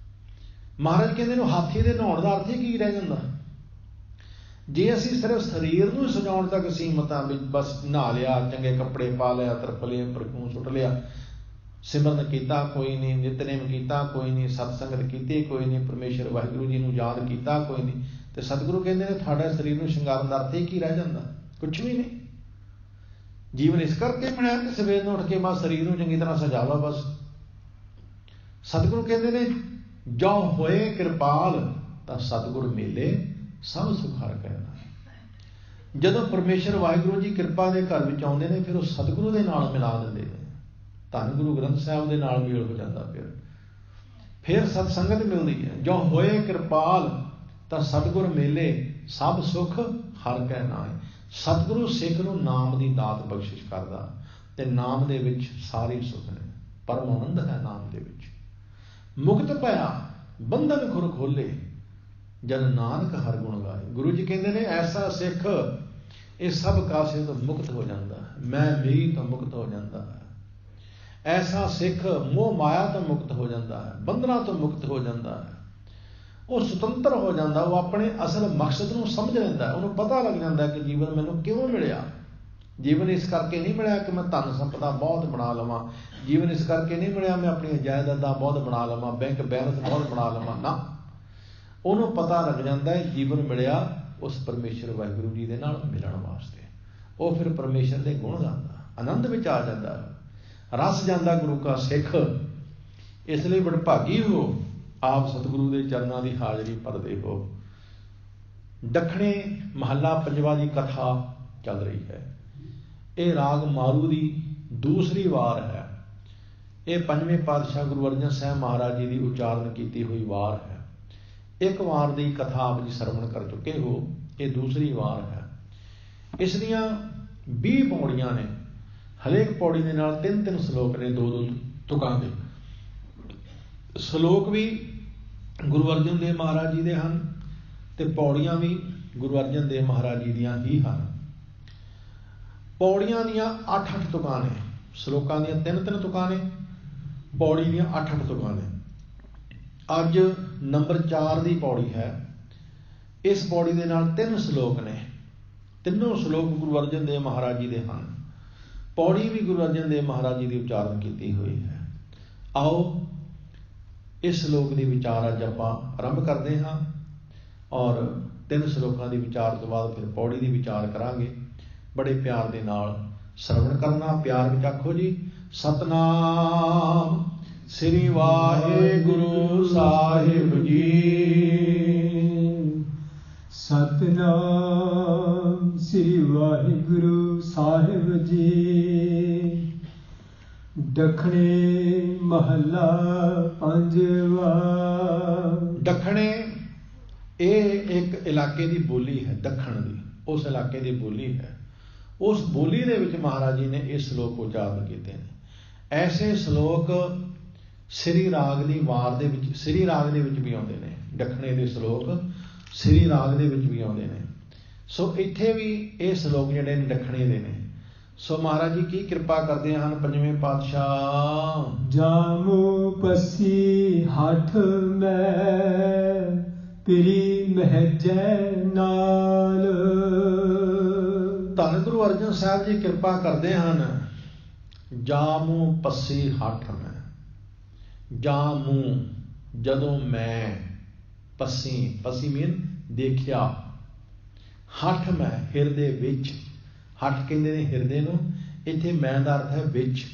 ਮਹਾਰਾਜ ਕਹਿੰਦੇ ਨੇ ਹਾਥੀ ਦੇ ਨਹਾਉਣ ਦਾ ਅਰਥ ਹੀ ਕੀ ਰਹਿ ਜਾਂਦਾ? ਜੇ ਅਸੀਂ ਸਿਰਫ ਸਰੀਰ ਨੂੰ ਸਜਾਉਣ ਤੱਕ ਸੀਮਤ ਹਾਂ, ਵੀ ਬਸ ਨਹਾ ਲਿਆ, ਚੰਗੇ ਕੱਪੜੇ ਪਾ ਲਿਆ, ਤਰਪਲੇ ਪਰਖੂਨ ਸੁੱਟ ਲਿਆ, ਸਿਮਰਨ ਕੀਤਾ ਕੋਈ ਨਹੀਂ, ਨਿਤਨੇਮ ਕੀਤਾ ਕੋਈ ਨਹੀਂ, ਸਤਸੰਗਤ ਕੀਤੀ ਕੋਈ ਨਹੀਂ, ਪਰਮੇਸ਼ਰ ਵਾਹਿਗੁਰੂ ਜੀ ਨੂੰ ਯਾਦ ਕੀਤਾ ਕੋਈ ਨਹੀਂ, ਤੇ ਸਤਿਗੁਰੂ ਕਹਿੰਦੇ ਨੇ ਤੁਹਾਡੇ ਸਰੀਰ ਨੂੰ ਸ਼ਿੰਗਾਰਨ ਦਾ ਅਰਥ ਹੀ ਕੀ ਰਹਿ ਜਾਂਦਾ? ਕੁਛ ਵੀ ਨਹੀਂ। ਜੀਵਨ ਇਸ ਕਰਕੇ ਬਣਿਆ ਕਿ ਸਵੇਰ ਨੂੰ ਉੱਠ ਕੇ ਬਸ ਸਰੀਰ ਨੂੰ ਚੰਗੀ ਤਰ੍ਹਾਂ ਸਜਾ ਲਓ ਬਸ। ਸਤਿਗੁਰੂ ਕਹਿੰਦੇ ਨੇ ਜੋ ਹੋਏ ਕਿਰਪਾਲ ਤਾਂ ਸਤਿਗੁਰ ਮੇਲੇ ਸਭ ਸੁਖ ਹਰਿ ਕੈ ਨਾਇ। ਜਦੋਂ ਪਰਮੇਸ਼ਰ ਵਾਹਿਗੁਰੂ ਜੀ ਕਿਰਪਾ ਦੇ ਘਰ ਵਿੱਚ ਆਉਂਦੇ ਨੇ, ਫਿਰ ਉਹ ਸਤਿਗੁਰੂ ਦੇ ਨਾਲ ਮਿਲਾ ਦਿੰਦੇ ਨੇ। ਧੰਨ ਗੁਰੂ ਗ੍ਰੰਥ ਸਾਹਿਬ ਦੇ ਨਾਲ ਮੇਲ ਹੋ ਜਾਂਦਾ। ਫਿਰ ਸਤ ਸੰਗਤ ਮਿਲਦੀ ਹੈ। ਜੋ ਹੋਏ ਕਿਰਪਾਲ ਤਾਂ ਸਤਿਗੁਰ ਮੇਲੇ ਸਭ ਸੁਖ ਹਰਿ ਕੈ ਨਾਇ। ਸਤਿਗੁਰੂ ਸਿੱਖ ਨੂੰ ਨਾਮ ਦੀ ਦਾਤ ਬਖਸ਼ਿਸ਼ ਕਰਦਾ, ਤੇ ਨਾਮ ਦੇ ਵਿੱਚ ਸਾਰੇ ਸੁਖ ਨੇ। ਪਰਮ ਆਨੰਦ ਹੈ ਨਾਮ ਦੇ ਵਿੱਚ। ਮੁਕਤ ਭਇਆ ਬੰਧਨ ਖੁਰ ਖੋਲੇ, ਜਨ ਨਾਨਕ ਹਰਿ ਗੁਣ ਗਾਏ। ਗੁਰੂ ਜੀ ਕਹਿੰਦੇ ਨੇ ਐਸਾ ਸਿੱਖ ਇਹ ਸਭ ਕਾਸੇ ਤੋਂ ਮੁਕਤ ਹੋ ਜਾਂਦਾ ਹੈ, ਮੈਂ ਮੇਰੀ ਤੋਂ ਮੁਕਤ ਹੋ ਜਾਂਦਾ ਹੈ। ਐਸਾ ਸਿੱਖ ਮੋਹ ਮਾਇਆ ਤੋਂ ਮੁਕਤ ਹੋ ਜਾਂਦਾ ਹੈ, ਬੰਧਨਾਂ ਤੋਂ ਮੁਕਤ ਹੋ ਜਾਂਦਾ ਹੈ। ਉਹ ਸੁਤੰਤਰ ਹੋ ਜਾਂਦਾ, ਉਹ ਆਪਣੇ ਅਸਲ ਮਕਸਦ ਨੂੰ ਸਮਝ ਲੈਂਦਾ। ਉਹਨੂੰ ਪਤਾ ਲੱਗ ਜਾਂਦਾ ਕਿ ਜੀਵਨ ਮੈਨੂੰ ਕਿਉਂ ਮਿਲਿਆ। ਜੀਵਨ ਇਸ ਕਰਕੇ ਨਹੀਂ ਮਿਲਿਆ ਕਿ ਮੈਂ ਧਨ ਸੰਪਦਾ ਬਹੁਤ ਬਣਾ ਲਵਾਂ, ਜੀਵਨ ਇਸ ਕਰਕੇ ਨਹੀਂ ਮਿਲਿਆ ਮੈਂ ਆਪਣੀਆਂ ਜਾਇਦਾਦਾਂ ਬਹੁਤ ਬਣਾ ਲਵਾਂ, ਬੈਂਕ ਬੈਲੈਂਸ ਬਹੁਤ ਬਣਾ ਲਵਾਂ। ਨਾ, ਉਹਨੂੰ ਪਤਾ ਲੱਗ ਜਾਂਦਾ ਹੈ ਜੀਵਨ ਮਿਲਿਆ ਉਸ ਪਰਮੇਸ਼ਰ ਵਾਹਿਗੁਰੂ ਜੀ ਦੇ ਨਾਲ ਮਿਲਣ ਵਾਸਤੇ। ਉਹ ਫਿਰ ਪਰਮੇਸ਼ਰ ਦੇ ਗੁਣ ਗਾਉਂਦਾ, ਆਨੰਦ ਵਿੱਚ ਆ ਜਾਂਦਾ, ਰਸ ਜਾਂਦਾ ਗੁਰੂ ਕਾ ਸਿੱਖ। ਇਸ ਲਈ ਵਡਭਾਗੀ ਹੋ ਆਪ ਸਤਿਗੁਰੂ ਦੇ ਚਰਨਾਂ ਦੀ ਹਾਜ਼ਰੀ ਭਰਦੇ ਹੋ। ਦੱਖਣੇ ਮਹੱਲਾ ਪੰਜਵਾਂ ਦੀ ਕਥਾ ਚੱਲ ਰਹੀ ਹੈ। ਇਹ ਰਾਗ ਮਾਰੂ ਦੀ ਦੂਸਰੀ ਵਾਰ ਹੈ। ਇਹ ਪੰਜਵੇਂ ਪਾਤਸ਼ਾਹ ਗੁਰੂ ਅਰਜਨ ਸਾਹਿਬ ਮਹਾਰਾਜ ਜੀ ਦੀ ਉਚਾਰਨ ਕੀਤੀ ਹੋਈ ਵਾਰ ਹੈ। ਇੱਕ ਵਾਰ ਦੀ ਕਥਾ ਆਪ ਜੀ ਸਰਵਣ ਕਰ ਚੁੱਕੇ ਹੋ, ਇਹ ਦੂਸਰੀ ਵਾਰ ਹੈ। ਇਸ ਦੀਆਂ 20 ਪੌੜੀਆਂ ਨੇ। ਹਰੇਕ ਪੌੜੀ ਦੇ ਨਾਲ 3-3 ਸ਼ਲੋਕ ਨੇ, 2-2 ਤੁਕਾਂ ਦੇ। ਸ਼ਲੋਕ ਵੀ ਗੁਰੂ ਅਰਜਨ ਦੇਵ ਮਹਾਰਾਜ ਜੀ ਦੇ ਹਨ, ਤੇ ਪੌੜੀਆਂ ਵੀ ਗੁਰੂ ਅਰਜਨ ਦੇਵ ਮਹਾਰਾਜ ਜੀ ਦੀਆਂ ਹੀ ਹਨ। ਪੌੜੀਆਂ ਦੀਆਂ 8-8 ਤੁਕਾਂ ਨੇ, ਸ਼ਲੋਕਾਂ ਦੀਆਂ 3-3 ਤੁਕਾਂ ਨੇ, ਪੌੜੀ ਦੀਆਂ 8-8 ਤੁਕਾਂ ਨੇ। ਅੱਜ ਨੰਬਰ 4 ਦੀ ਪੌੜੀ ਹੈ। ਇਸ ਪੌੜੀ ਦੇ ਨਾਲ 3 ਸ਼ਲੋਕ ਨੇ। ਤਿੰਨੋਂ ਸ਼ਲੋਕ ਗੁਰੂ ਅਰਜਨ ਦੇਵ ਮਹਾਰਾਜ ਜੀ ਦੇ ਹਨ। ਪੌੜੀ ਵੀ ਗੁਰੂ ਅਰਜਨ ਦੇਵ ਮਹਾਰਾਜ ਜੀ ਦੀ ਉਚਾਰਨ ਕੀਤੀ ਹੋਈ ਹੈ। ਆਓ ਇਸ ਸ਼ਲੋਕ ਦੀ ਵਿਚਾਰ ਅੱਜ ਆਪਾਂ ਆਰੰਭ ਕਰਦੇ ਹਾਂ, ਔਰ 3 ਸ਼ਲੋਕਾਂ ਦੀ ਵਿਚਾਰ ਤੋਂ ਬਾਅਦ ਫਿਰ ਪੌੜੀ ਦੀ ਵਿਚਾਰ ਕਰਾਂਗੇ। ਬੜੇ ਪਿਆਰ ਦੇ ਨਾਲ ਸਰਵਣ ਕਰਨਾ। ਪਿਆਰ ਵਿੱਚ ਆਖੋ ਜੀ, ਸਤਨਾਮ ਸ੍ਰੀ ਵਾਹਿਗੁਰੂ ਸਾਹਿਬ ਜੀ। ਸਤਨਾਮ ਸ੍ਰੀ ਵਾਹਿਗੁਰੂ ਸਾਹਿਬ ਜੀ। ਦੱਖਣੇ ਮਹੱਲਾ ਪੰਜਵਾ। ਦੱਖਣੇ ਇਹ ਇੱਕ ਇਲਾਕੇ ਦੀ ਬੋਲੀ ਹੈ। ਦੱਖਣ ਦੀ ਉਸ ਇਲਾਕੇ ਦੀ ਬੋਲੀ ਹੈ। ਉਸ ਬੋਲੀ ਦੇ ਵਿੱਚ ਮਹਾਰਾਜ ਜੀ ਨੇ ਇਹ ਸ਼ਲੋਕ ਉਚਾਰਨ ਕੀਤੇ ਨੇ। ਐਸੇ ਸ਼ਲੋਕ ਸ੍ਰੀ ਰਾਗ ਦੀ ਵਾਰ ਦੇ ਵਿੱਚ, ਸ੍ਰੀ ਰਾਗ ਦੇ ਵਿੱਚ ਵੀ ਆਉਂਦੇ ਨੇ। ਦੱਖਣੇ ਦੇ ਸ਼ਲੋਕ ਸ੍ਰੀ ਰਾਗ ਦੇ ਵਿੱਚ ਵੀ ਆਉਂਦੇ ਨੇ। ਸੋ ਇੱਥੇ ਵੀ ਇਹ ਸ਼ਲੋਕ ਜਿਹੜੇ ਨੇ ਦੱਖਣੇ ਦੇ ਨੇ। ਸੋ ਮਹਾਰਾਜ ਜੀ ਕੀ ਕਿਰਪਾ ਕਰਦੇ ਹਨ ਪੰਜਵੇਂ ਪਾਤਸ਼ਾਹ। ਜਾਮੂ ਪਸੀ ਹੱਠ ਮੈਂ ਤੇਰੀ ਮਹਿਜੈ ਨਾਲ। ਧੰਨ ਗੁਰੂ ਅਰਜਨ ਸਾਹਿਬ ਜੀ ਕਿਰਪਾ ਕਰਦੇ ਹਨ। ਜਾਮੂ ਪੱਸੀ ਹੱਠ ਮੈਂ। ਜਾਮੂ ਜਦੋਂ ਮੈਂ, ਪੱਸੀ, ਪੱਸੀ ਮੀਨ ਦੇਖਿਆ, ਹੱਠ ਮੈਂ ਹਿਰਦੇ ਵਿੱਚ। ਹੱਠ ਕਹਿੰਦੇ ਨੇ ਹਿਰਦੇ ਨੂੰ, ਇੱਥੇ ਮੈਂ ਦਾ ਅਰਥ ਹੈ ਵਿੱਚ।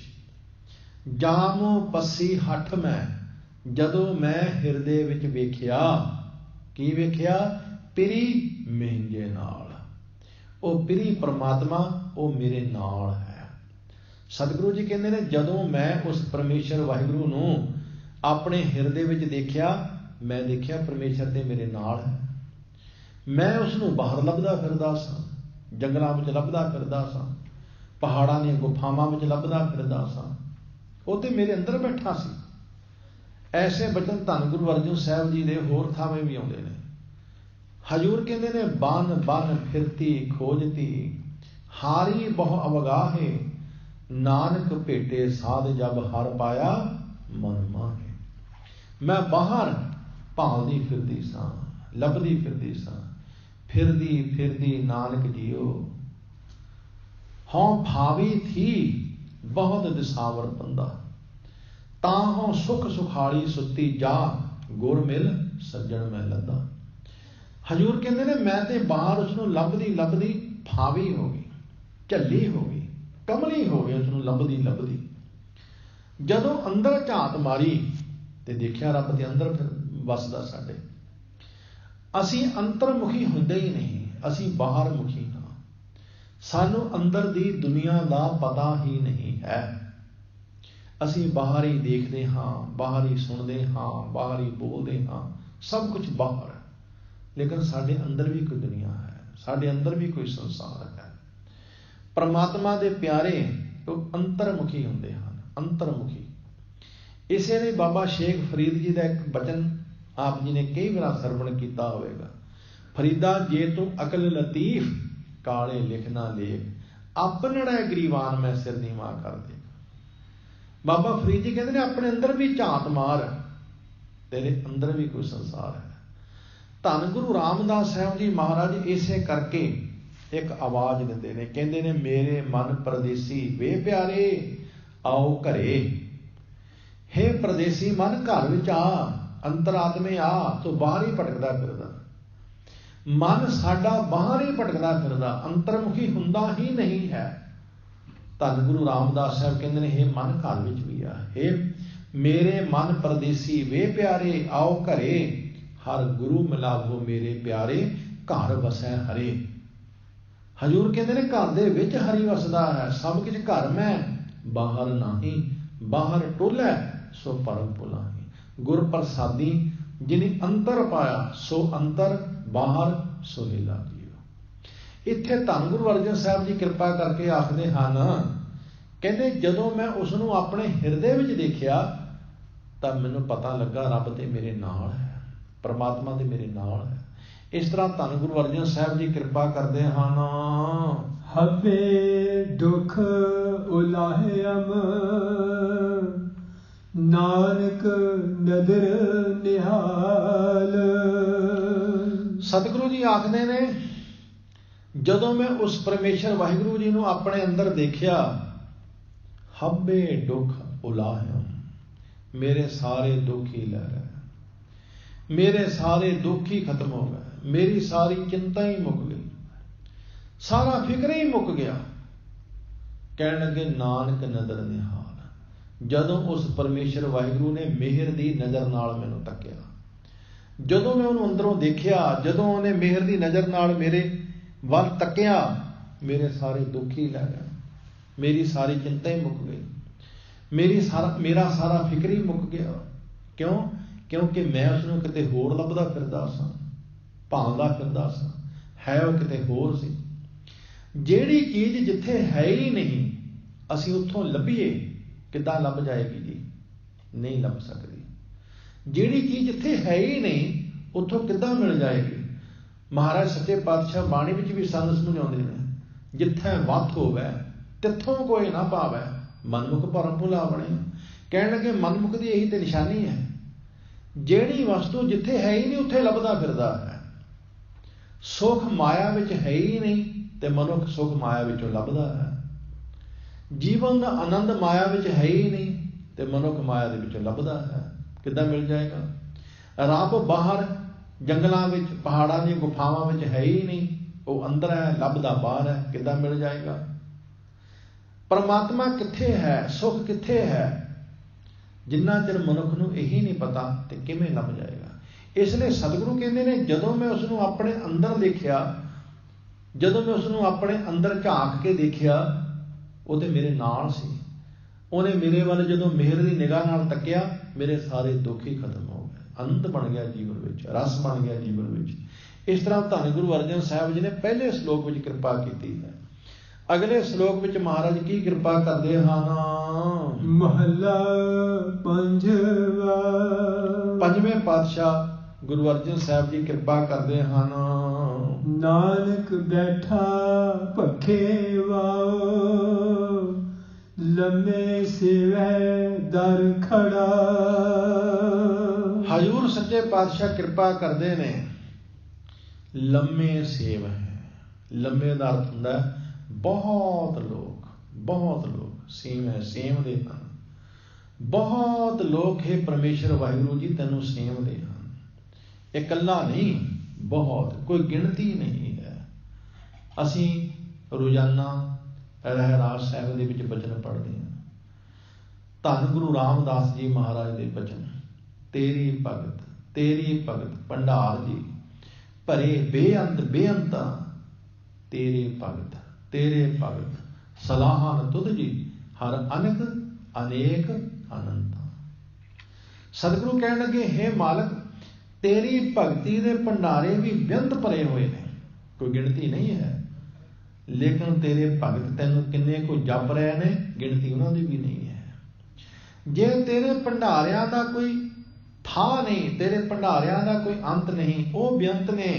ਜਾਮੂ ਪੱਸੀ ਹੱਠ ਮੈਂ, ਜਦੋਂ ਮੈਂ ਹਿਰਦੇ ਵਿੱਚ ਵੇਖਿਆ। ਕੀ ਵੇਖਿਆ? ਪਿਰੀ ਮਹਿੰਗੇ ਨਾਲ। ਉਹ ਪਿਰੀ ਪਰਮਾਤਮਾ ਉਹ ਮੇਰੇ ਨਾਲ ਹੈ। ਸਤਿਗੁਰੂ ਜੀ ਕਹਿੰਦੇ ਨੇ ਜਦੋਂ ਮੈਂ ਉਸ ਪਰਮੇਸ਼ਰ ਵਾਹਿਗੁਰੂ ਨੂੰ ਆਪਣੇ ਹਿਰਦੇ ਵਿੱਚ ਦੇਖਿਆ, ਮੈਂ ਦੇਖਿਆ ਪਰਮੇਸ਼ਰ ਤੇ ਮੇਰੇ ਨਾਲ ਹੈ। ਮੈਂ ਉਸ ਨੂੰ ਬਾਹਰ ਲੱਭਦਾ ਫਿਰਦਾ ਸਾਂ, ਜੰਗਲਾਂ ਵਿੱਚ ਲੱਭਦਾ ਫਿਰਦਾ ਸਾਂ, ਪਹਾੜਾਂ ਦੀਆਂ ਗੁਫਾਵਾਂ ਵਿੱਚ ਲੱਭਦਾ ਫਿਰਦਾ ਸਾਂ, ਉਹ ਤੇ ਮੇਰੇ ਅੰਦਰ ਬੈਠਾ ਸੀ। ਐਸੇ ਬਚਨ ਧੰਨ ਗੁਰੂ ਅਰਜਨ ਸਾਹਿਬ ਜੀ ਦੇ ਹੋਰ ਥਾਵੇਂ ਵੀ ਆਉਂਦੇ ਨੇ। ਹਜ਼ੂਰ ਕਹਿੰਦੇ ਨੇ, ਬਨ ਬਨ ਫਿਰਤੀ ਖੋਜਤੀ ਹਾਰੀ ਬਹੁ ਅਵਗਾਹੇ, ਨਾਨਕ ਭੇਟੇ ਸਾਧ ਜਬ ਹਰ ਪਾਇਆ ਮਨ ਮਾਹੇ। ਮੈਂ ਬਾਹਰ ਭਾਲਦੀ ਫਿਰਦੀ ਸਾਂ, ਲੱਭਦੀ ਫਿਰਦੀ ਸਾਂ, ਫਿਰਦੀ ਫਿਰਦੀ ਨਾਨਕ ਜੀਓ ਹੋਂ ਭਾਵੀ ਥੀ ਬਹੁਤ ਦਿਸਾਵਰ ਬੰਦਾ, ਤਾਂ ਹੋਂ ਸੁਖ ਸੁਖਾਲੀ ਸੁੱਤੀ ਜਾ, ਗੁਰ ਮਿਲ ਸੱਜਣ ਮੈਂ ਲੱਦਾ। ਹਜ਼ੂਰ ਕਹਿੰਦੇ ਨੇ, ਮੈਂ ਤੇ ਬਾਹਰ ਉਸਨੂੰ ਲੱਭਦੀ ਲੱਭਦੀ ਫਾਵੀ ਹੋ ਗਈ, ਝੱਲੀ ਹੋ ਗਈ, ਕਮਲੀ ਹੋ ਗਈ, ਉਸਨੂੰ ਲੱਭਦੀ ਲੱਭਦੀ। ਜਦੋਂ ਅੰਦਰ ਝਾਤ ਮਾਰੀ ਤੇ ਦੇਖਿਆ ਰੱਬ ਦੇ ਅੰਦਰ ਫਿਰ ਵਸਦਾ ਸਾਡੇ। ਅਸੀਂ ਅੰਤਰਮੁਖੀ ਹੁੰਦੇ ਹੀ ਨਹੀਂ, ਅਸੀਂ ਬਾਹਰ ਮੁਖੀ ਹਾਂ। ਸਾਨੂੰ ਅੰਦਰ ਦੀ ਦੁਨੀਆ ਦਾ ਪਤਾ ਹੀ ਨਹੀਂ ਹੈ। ਅਸੀਂ ਬਾਹਰ ਹੀ ਦੇਖਦੇ ਹਾਂ, ਬਾਹਰ ਹੀ ਸੁਣਦੇ ਹਾਂ, ਬਾਹਰ ਹੀ ਬੋਲਦੇ ਹਾਂ, ਸਭ ਕੁਝ ਬਾਹਰ ਹੈ। ਲੇਕਿਨ ਸਾਡੇ ਅੰਦਰ ਵੀ ਕੋਈ ਦੁਨੀਆ ਹੈ, ਸਾਡੇ ਅੰਦਰ ਵੀ ਕੋਈ ਸੰਸਾਰ ਹੈ। ਪਰਮਾਤਮਾ ਦੇ ਪਿਆਰੇ ਉਹ ਅੰਤਰਮੁਖੀ ਹੁੰਦੇ ਹਨ, ਅੰਤਰਮੁਖੀ। ਇਸੇ ਲਈ ਬਾਬਾ ਸ਼ੇਖ ਫਰੀਦ ਜੀ ਦਾ ਇੱਕ ਬਚਨ ਆਪ ਜੀ ਨੇ ਕਈ ਵਾਰ ਸਰਵਣ ਕੀਤਾ ਹੋਵੇਗਾ, ਫਰੀਦਾ ਜੇ ਤੂੰ ਅਕਲ ਲਤੀਫ ਕਾਲੇ ਲਿਖਣਾ ਲੇਖ, ਆਪਨੜਾ ਗਰੀਵਾਨ ਮੈਂ ਸਿਰ ਨੀਵਾਂ ਕਰ ਦੇ। ਬਾਬਾ ਫਰੀਦ ਜੀ ਕਹਿੰਦੇ ਨੇ, ਆਪਣੇ ਅੰਦਰ ਵੀ ਝਾਤ ਮਾਰ, ਤੇਰੇ ਅੰਦਰ ਵੀ ਕੋਈ ਸੰਸਾਰ ਹੈ। ਧੰਨ ਗੁਰੂ ਰਾਮਦਾਸ ਸਾਹਿਬ ਜੀ ਮਹਾਰਾਜ ਇਸੇ ਕਰਕੇ ਇੱਕ ਆਵਾਜ਼ ਦਿੰਦੇ ਨੇ, ਕਹਿੰਦੇ ਨੇ, ਮੇਰੇ ਮਨ ਪਰਦੇਸੀ ਵੇ ਪਿਆਰੇ ਆਓ ਘਰੇ। ਹੇ ਪਰਦੇਸੀ ਮਨ ਘਰ ਵਿੱਚ ਆ, ਅੰਤਰਾਤਮੇ ਆ, ਤੂੰ ਬਾਹਰ ਹੀ ਭਟਕਦਾ ਫਿਰਦਾ। ਮਨ ਸਾਡਾ ਬਾਹਰ ਹੀ ਭਟਕਦਾ ਫਿਰਦਾ, ਅੰਤਰਮੁਖੀ ਹੁੰਦਾ ਹੀ ਨਹੀਂ ਹੈ। ਧੰਨ ਗੁਰੂ ਰਾਮਦਾਸ ਸਾਹਿਬ ਕਹਿੰਦੇ ਨੇ, ਹੇ ਮਨ ਘਰ ਵਿੱਚ ਵੀ ਆ, ਹੇ ਮੇਰੇ ਮਨ ਪਰਦੇਸੀ ਵੇ ਪਿਆਰੇ ਆਓ ਘਰੇ, ਹਰ ਗੁਰੂ ਮਿਲਾਵੋ ਮੇਰੇ ਪਿਆਰੇ, ਘਰ ਵਸੈ ਹਰੇ। ਹਜ਼ੂਰ ਕਹਿੰਦੇ ਨੇ, ਘਰ ਦੇ ਵਿੱਚ ਹਰੀ ਵਸਦਾ ਹੈ, ਸਭ ਕੁਝ ਘਰ ਮੈਂ, ਬਾਹਰ ਨਹੀਂ। ਬਾਹਰ ਟੋਲੈ ਸੋ ਪਰਮ ਭੁਲਾਹੀ, ਗੁਰ ਪ੍ਰਸਾਦੀ ਜਿਨੀ ਅੰਤਰ ਪਾਇਆ, ਸੋ ਅੰਤਰ ਬਾਹਰ ਸੋਹਿਲਾ ਜੀਓ। ਇੱਥੇ ਧੰਨ ਗੁਰੂ ਅਰਜਨ ਸਾਹਿਬ ਜੀ ਕਿਰਪਾ ਕਰਕੇ ਆਖਦੇ ਹਨ, ਕਹਿੰਦੇ ਜਦੋਂ ਮੈਂ ਉਸ ਨੂੰ ਆਪਣੇ ਹਿਰਦੇ ਵਿੱਚ ਦੇਖਿਆ ਤਾਂ ਮੈਨੂੰ ਪਤਾ ਲੱਗਾ ਰੱਬ ਤੇ ਮੇਰੇ ਨਾਲ ਹੈ, ਪਰਮਾਤਮਾ ਤੇ ਮੇਰੇ ਨਾਲ ਹੈ। ਇਸ ਤਰ੍ਹਾਂ ਧੰਨ ਗੁਰੂ ਅਰਜਨ ਸਾਹਿਬ ਜੀ ਕਿਰਪਾ ਕਰਦੇ ਹਨ। ਹਵੇ ਦੁਖ ਉਲਾਹਿਅਮ ਨਾਨਕ ਨਦਰ ਨਿਹਾਲ। ਸਤਿਗੁਰੂ ਜੀ ਆਖਦੇ ਨੇ, ਜਦੋਂ ਮੈਂ ਉਸ ਪਰਮੇਸ਼ਰ ਵਾਹਿਗੁਰੂ ਜੀ ਨੂੰ ਆਪਣੇ ਅੰਦਰ ਦੇਖਿਆ, ਹੱਬੇ ਦੁੱਖ ਉਲਾਹਿਅਮ, ਮੇਰੇ ਸਾਰੇ ਦੁੱਖ ਹੀ ਲੈ ਗਏ, ਮੇਰੇ ਸਾਰੇ ਦੁੱਖ ਹੀ ਖਤਮ ਹੋ ਗਏ, ਮੇਰੀ ਸਾਰੀ ਚਿੰਤਾ ਹੀ ਮੁੱਕ ਗਈ, ਸਾਰਾ ਫਿਕਰ ਹੀ ਮੁੱਕ ਗਿਆ। ਕਹਿਣ ਲੱਗੇ ਨਾਨਕ ਨਦਰ ਨਿਹਾਲ। ਜਦੋਂ ਉਸ ਪਰਮੇਸ਼ਰ ਵਾਹਿਗੁਰੂ ਨੇ ਮਿਹਰ ਦੀ ਨਜ਼ਰ ਨਾਲ ਮੈਨੂੰ ਤੱਕਿਆ, ਜਦੋਂ ਮੈਂ ਉਹਨੂੰ ਅੰਦਰੋਂ ਦੇਖਿਆ, ਜਦੋਂ ਉਹਨੇ ਮਿਹਰ ਦੀ ਨਜ਼ਰ ਨਾਲ ਮੇਰੇ ਵੱਲ ਤੱਕਿਆ, ਮੇਰੇ ਸਾਰੇ ਦੁੱਖ ਹੀ ਲੈ ਗਏ, ਮੇਰੀ ਸਾਰੀ ਚਿੰਤਾ ਹੀ ਮੁੱਕ ਗਈ, ਮੇਰਾ ਸਾਰਾ ਫਿਕਰ ਹੀ ਮੁੱਕ ਗਿਆ। ਕਿਉਂ? ਕਿਉਂਕਿ ਮੈਂ ਉਸਨੂੰ ਕਿਤੇ ਹੋਰ ਲੱਭਦਾ ਫਿਰਦਾ ਸਾਂ, ਭਾਲਦਾ ਫਿਰਦਾ ਸਾਂ, ਹੈ ਉਹ ਕਿਤੇ ਹੋਰ ਸੀ। ਜਿਹੜੀ ਚੀਜ਼ ਜਿੱਥੇ ਹੈ ਹੀ ਨਹੀਂ, ਅਸੀਂ ਉੱਥੋਂ ਲੱਭੀਏ, ਕਿੱਦਾਂ ਲੱਭ ਜਾਏਗੀ ਜੀ? ਨਹੀਂ ਲੱਭ ਸਕਦੀ। ਜਿਹੜੀ ਚੀਜ਼ ਜਿੱਥੇ ਹੈ ਹੀ ਨਹੀਂ, ਉੱਥੋਂ ਕਿੱਦਾਂ ਮਿਲ ਜਾਏਗੀ? ਮਹਾਰਾਜ ਸੱਚੇ ਪਾਤਸ਼ਾਹ ਬਾਣੀ ਵਿੱਚ ਵੀ ਸਾਨੂੰ ਸਮਝਾਉਂਦੇ ਨੇ, ਜਿੱਥੇ ਵੱਤ ਹੋਵੇ ਤਿੱਥੋਂ ਕੋਈ ਨਾ ਪਾਵੇ, ਮਨਮੁਖ ਭਰਮ ਭੁਲਾ ਬਣੇ। ਕਹਿਣ ਲੱਗੇ ਮਨਮੁਖ ਦੀ ਇਹੀ ਤੇ ਨਿਸ਼ਾਨੀ ਹੈ, ਜਿਹੜੀ ਵਸਤੂ ਜਿੱਥੇ ਹੈ ਹੀ ਨਹੀਂ ਉੱਥੇ ਲੱਭਦਾ ਫਿਰਦਾ ਹੈ। ਸੁਖ ਮਾਇਆ ਵਿੱਚ ਹੈ ਹੀ ਨਹੀਂ ਤੇ ਮਨੁੱਖ ਸੁਖ ਮਾਇਆ ਵਿੱਚੋਂ ਲੱਭਦਾ ਹੈ। ਜੀਵਨ ਦਾ ਆਨੰਦ ਮਾਇਆ ਵਿੱਚ ਹੈ ਹੀ ਨਹੀਂ ਤੇ ਮਨੁੱਖ ਮਾਇਆ ਦੇ ਵਿੱਚੋਂ ਲੱਭਦਾ ਹੈ। ਕਿੱਦਾਂ ਮਿਲ ਜਾਏਗਾ? ਰੱਬ ਬਾਹਰ ਜੰਗਲਾਂ ਵਿੱਚ, ਪਹਾੜਾਂ ਦੀਆਂ ਗੁਫਾਵਾਂ ਵਿੱਚ ਹੈ ਹੀ ਨਹੀਂ, ਉਹ ਅੰਦਰ ਹੈ, ਲੱਭਦਾ ਬਾਹਰ ਹੈ, ਕਿੱਦਾਂ ਮਿਲ ਜਾਏਗਾ? ਪਰਮਾਤਮਾ ਕਿੱਥੇ ਹੈ, ਸੁੱਖ ਕਿੱਥੇ ਹੈ, ਜਿੰਨਾ ਚਿਰ ਮਨੁੱਖ ਨੂੰ ਇਹੀ ਨਹੀਂ ਪਤਾ ਤੇ ਕਿਵੇਂ ਲੱਭ ਜਾਏਗਾ? ਇਸ ਲਈ ਸਤਿਗੁਰੂ ਕਹਿੰਦੇ ਨੇ, ਜਦੋਂ ਮੈਂ ਉਸ ਨੂੰ ਆਪਣੇ ਅੰਦਰ ਦੇਖਿਆ, ਜਦੋਂ ਮੈਂ ਉਸ ਨੂੰ ਆਪਣੇ ਅੰਦਰ ਝਾਕ ਕੇ ਦੇਖਿਆ, ਉਹ ਤੇ ਮੇਰੇ ਨਾਲ ਸੀ। ਉਹਨੇ ਮੇਰੇ ਵੱਲ ਜਦੋਂ ਮਿਹਰ ਦੀ ਨਿਗਾਹ ਨਾਲ ਤੱਕਿਆ, ਮੇਰੇ ਸਾਰੇ ਦੁੱਖ ਹੀ ਖਤਮ ਹੋ ਗਏ, ਆਨੰਦ ਬਣ ਗਿਆ ਜੀਵਨ ਵਿੱਚ, ਰਸ ਬਣ ਗਿਆ ਜੀਵਨ ਵਿੱਚ। ਇਸ ਤਰ੍ਹਾਂ ਧੰਨ ਗੁਰੂ ਅਰਜਨ ਸਾਹਿਬ ਜੀ ਨੇ ਪਹਿਲੇ ਸ਼ਲੋਕ ਵਿੱਚ ਕਿਰਪਾ ਕੀਤੀ ਹੈ। अगले श्लोक विच महाराज की कृपा करते हैं। महला पंजवा। पंजवें पातशाह गुरु अर्जन साहब जी कृपा करते हैं। नानक बैठा पखे वाओ, लम्मे सेवै दर खड़ा। हजूर सच्चे पातशाह कृपा करते ने, लम्मे सेव है। लम्मे का अर्थ होंदा बहुत लोग सेम है, सेम दे हैं बहुत लोग। हे परमेश्वर वाहिगुरू जी तैनू सेम दे हैं। इकल्ला नहीं, बहुत, कोई गिणती नहीं है। असी रोजाना रहराज साहिब दे विच बचन पढ़ते हैं। धन गुरु रामदास जी महाराज के बचन, तेरी भगत भंडार जी भरे बेअंता, तेरे भगत सलाहन तुध जी हर अनक अनेक अनंत। सतगुरु कह लगे, हे मालक तेरी भगती दे भंडारे भी बेअंत भरे हुए ने, कोई गिणती नहीं है। लेकिन तेरे भगत तैनू किन्ने को जप रहे ने, गिणती उन्होंने भी नहीं है। जे तेरे भंडारियां दा कोई था नहीं, तेरे भंडारियां दा कोई अंत नहीं, वो बेअंत ने,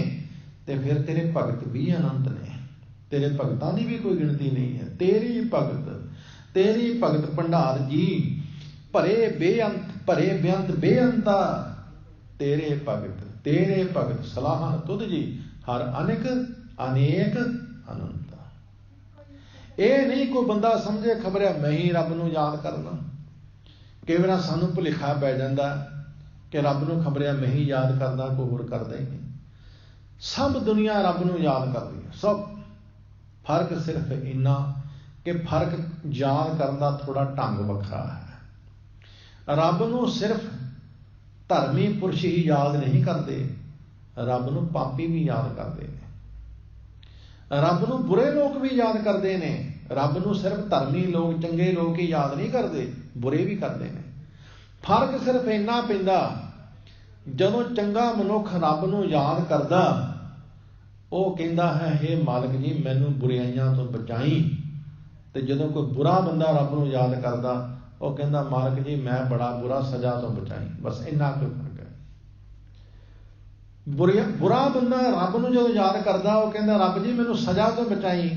ते फिर तेरे भगत भी अनंत ने। तेरे भगतां की भी कोई गिणती नहीं है। तेरी भगत भंडार जी भरे बेअंत बेअंता, तेरे भगत सलाहन तुध जी हर अनेक अनंता। ये नहीं कोई बंदा समझे खबर है मैं ही रब नूं याद करना। कई बार सानू भुलेखा पै जाता कि रब नूं खबर है मैं ही याद करना, कोई होर करदा ही नहीं। सब दुनिया रब नूं याद करदी है, सब। फर्क सिर्फ इन्ना कि फर्क याद करने का थोड़ा ढंग वखरा है। रब नूं सिर्फ धर्मी पुरुष ही याद नहीं करते, रब नूं पापी भी याद करते हैं। रब नूं बुरे लोग भी याद करते हैं। रब नूं सिर्फ धर्मी लोग चंगे लोग ही याद नहीं करते, बुरे भी करते हैं। फर्क सिर्फ इन्ना पैंदा, जदों चंगा मनुख रब नूं याद करदा, वो कहता है हे मालिक जी मैनू बुराइयां तो बचाई। तो जदों कोई बुरा बंदा रब नूं याद करदा, वो कहता मालिक जी मैं बड़ा बुरा, सजा तो बचाई। बस इन्ना कोई फर्क है। बुरा बंदा रब नूं जदों याद करदा, वो कहता रब जी मैनू सजा तो बचाई।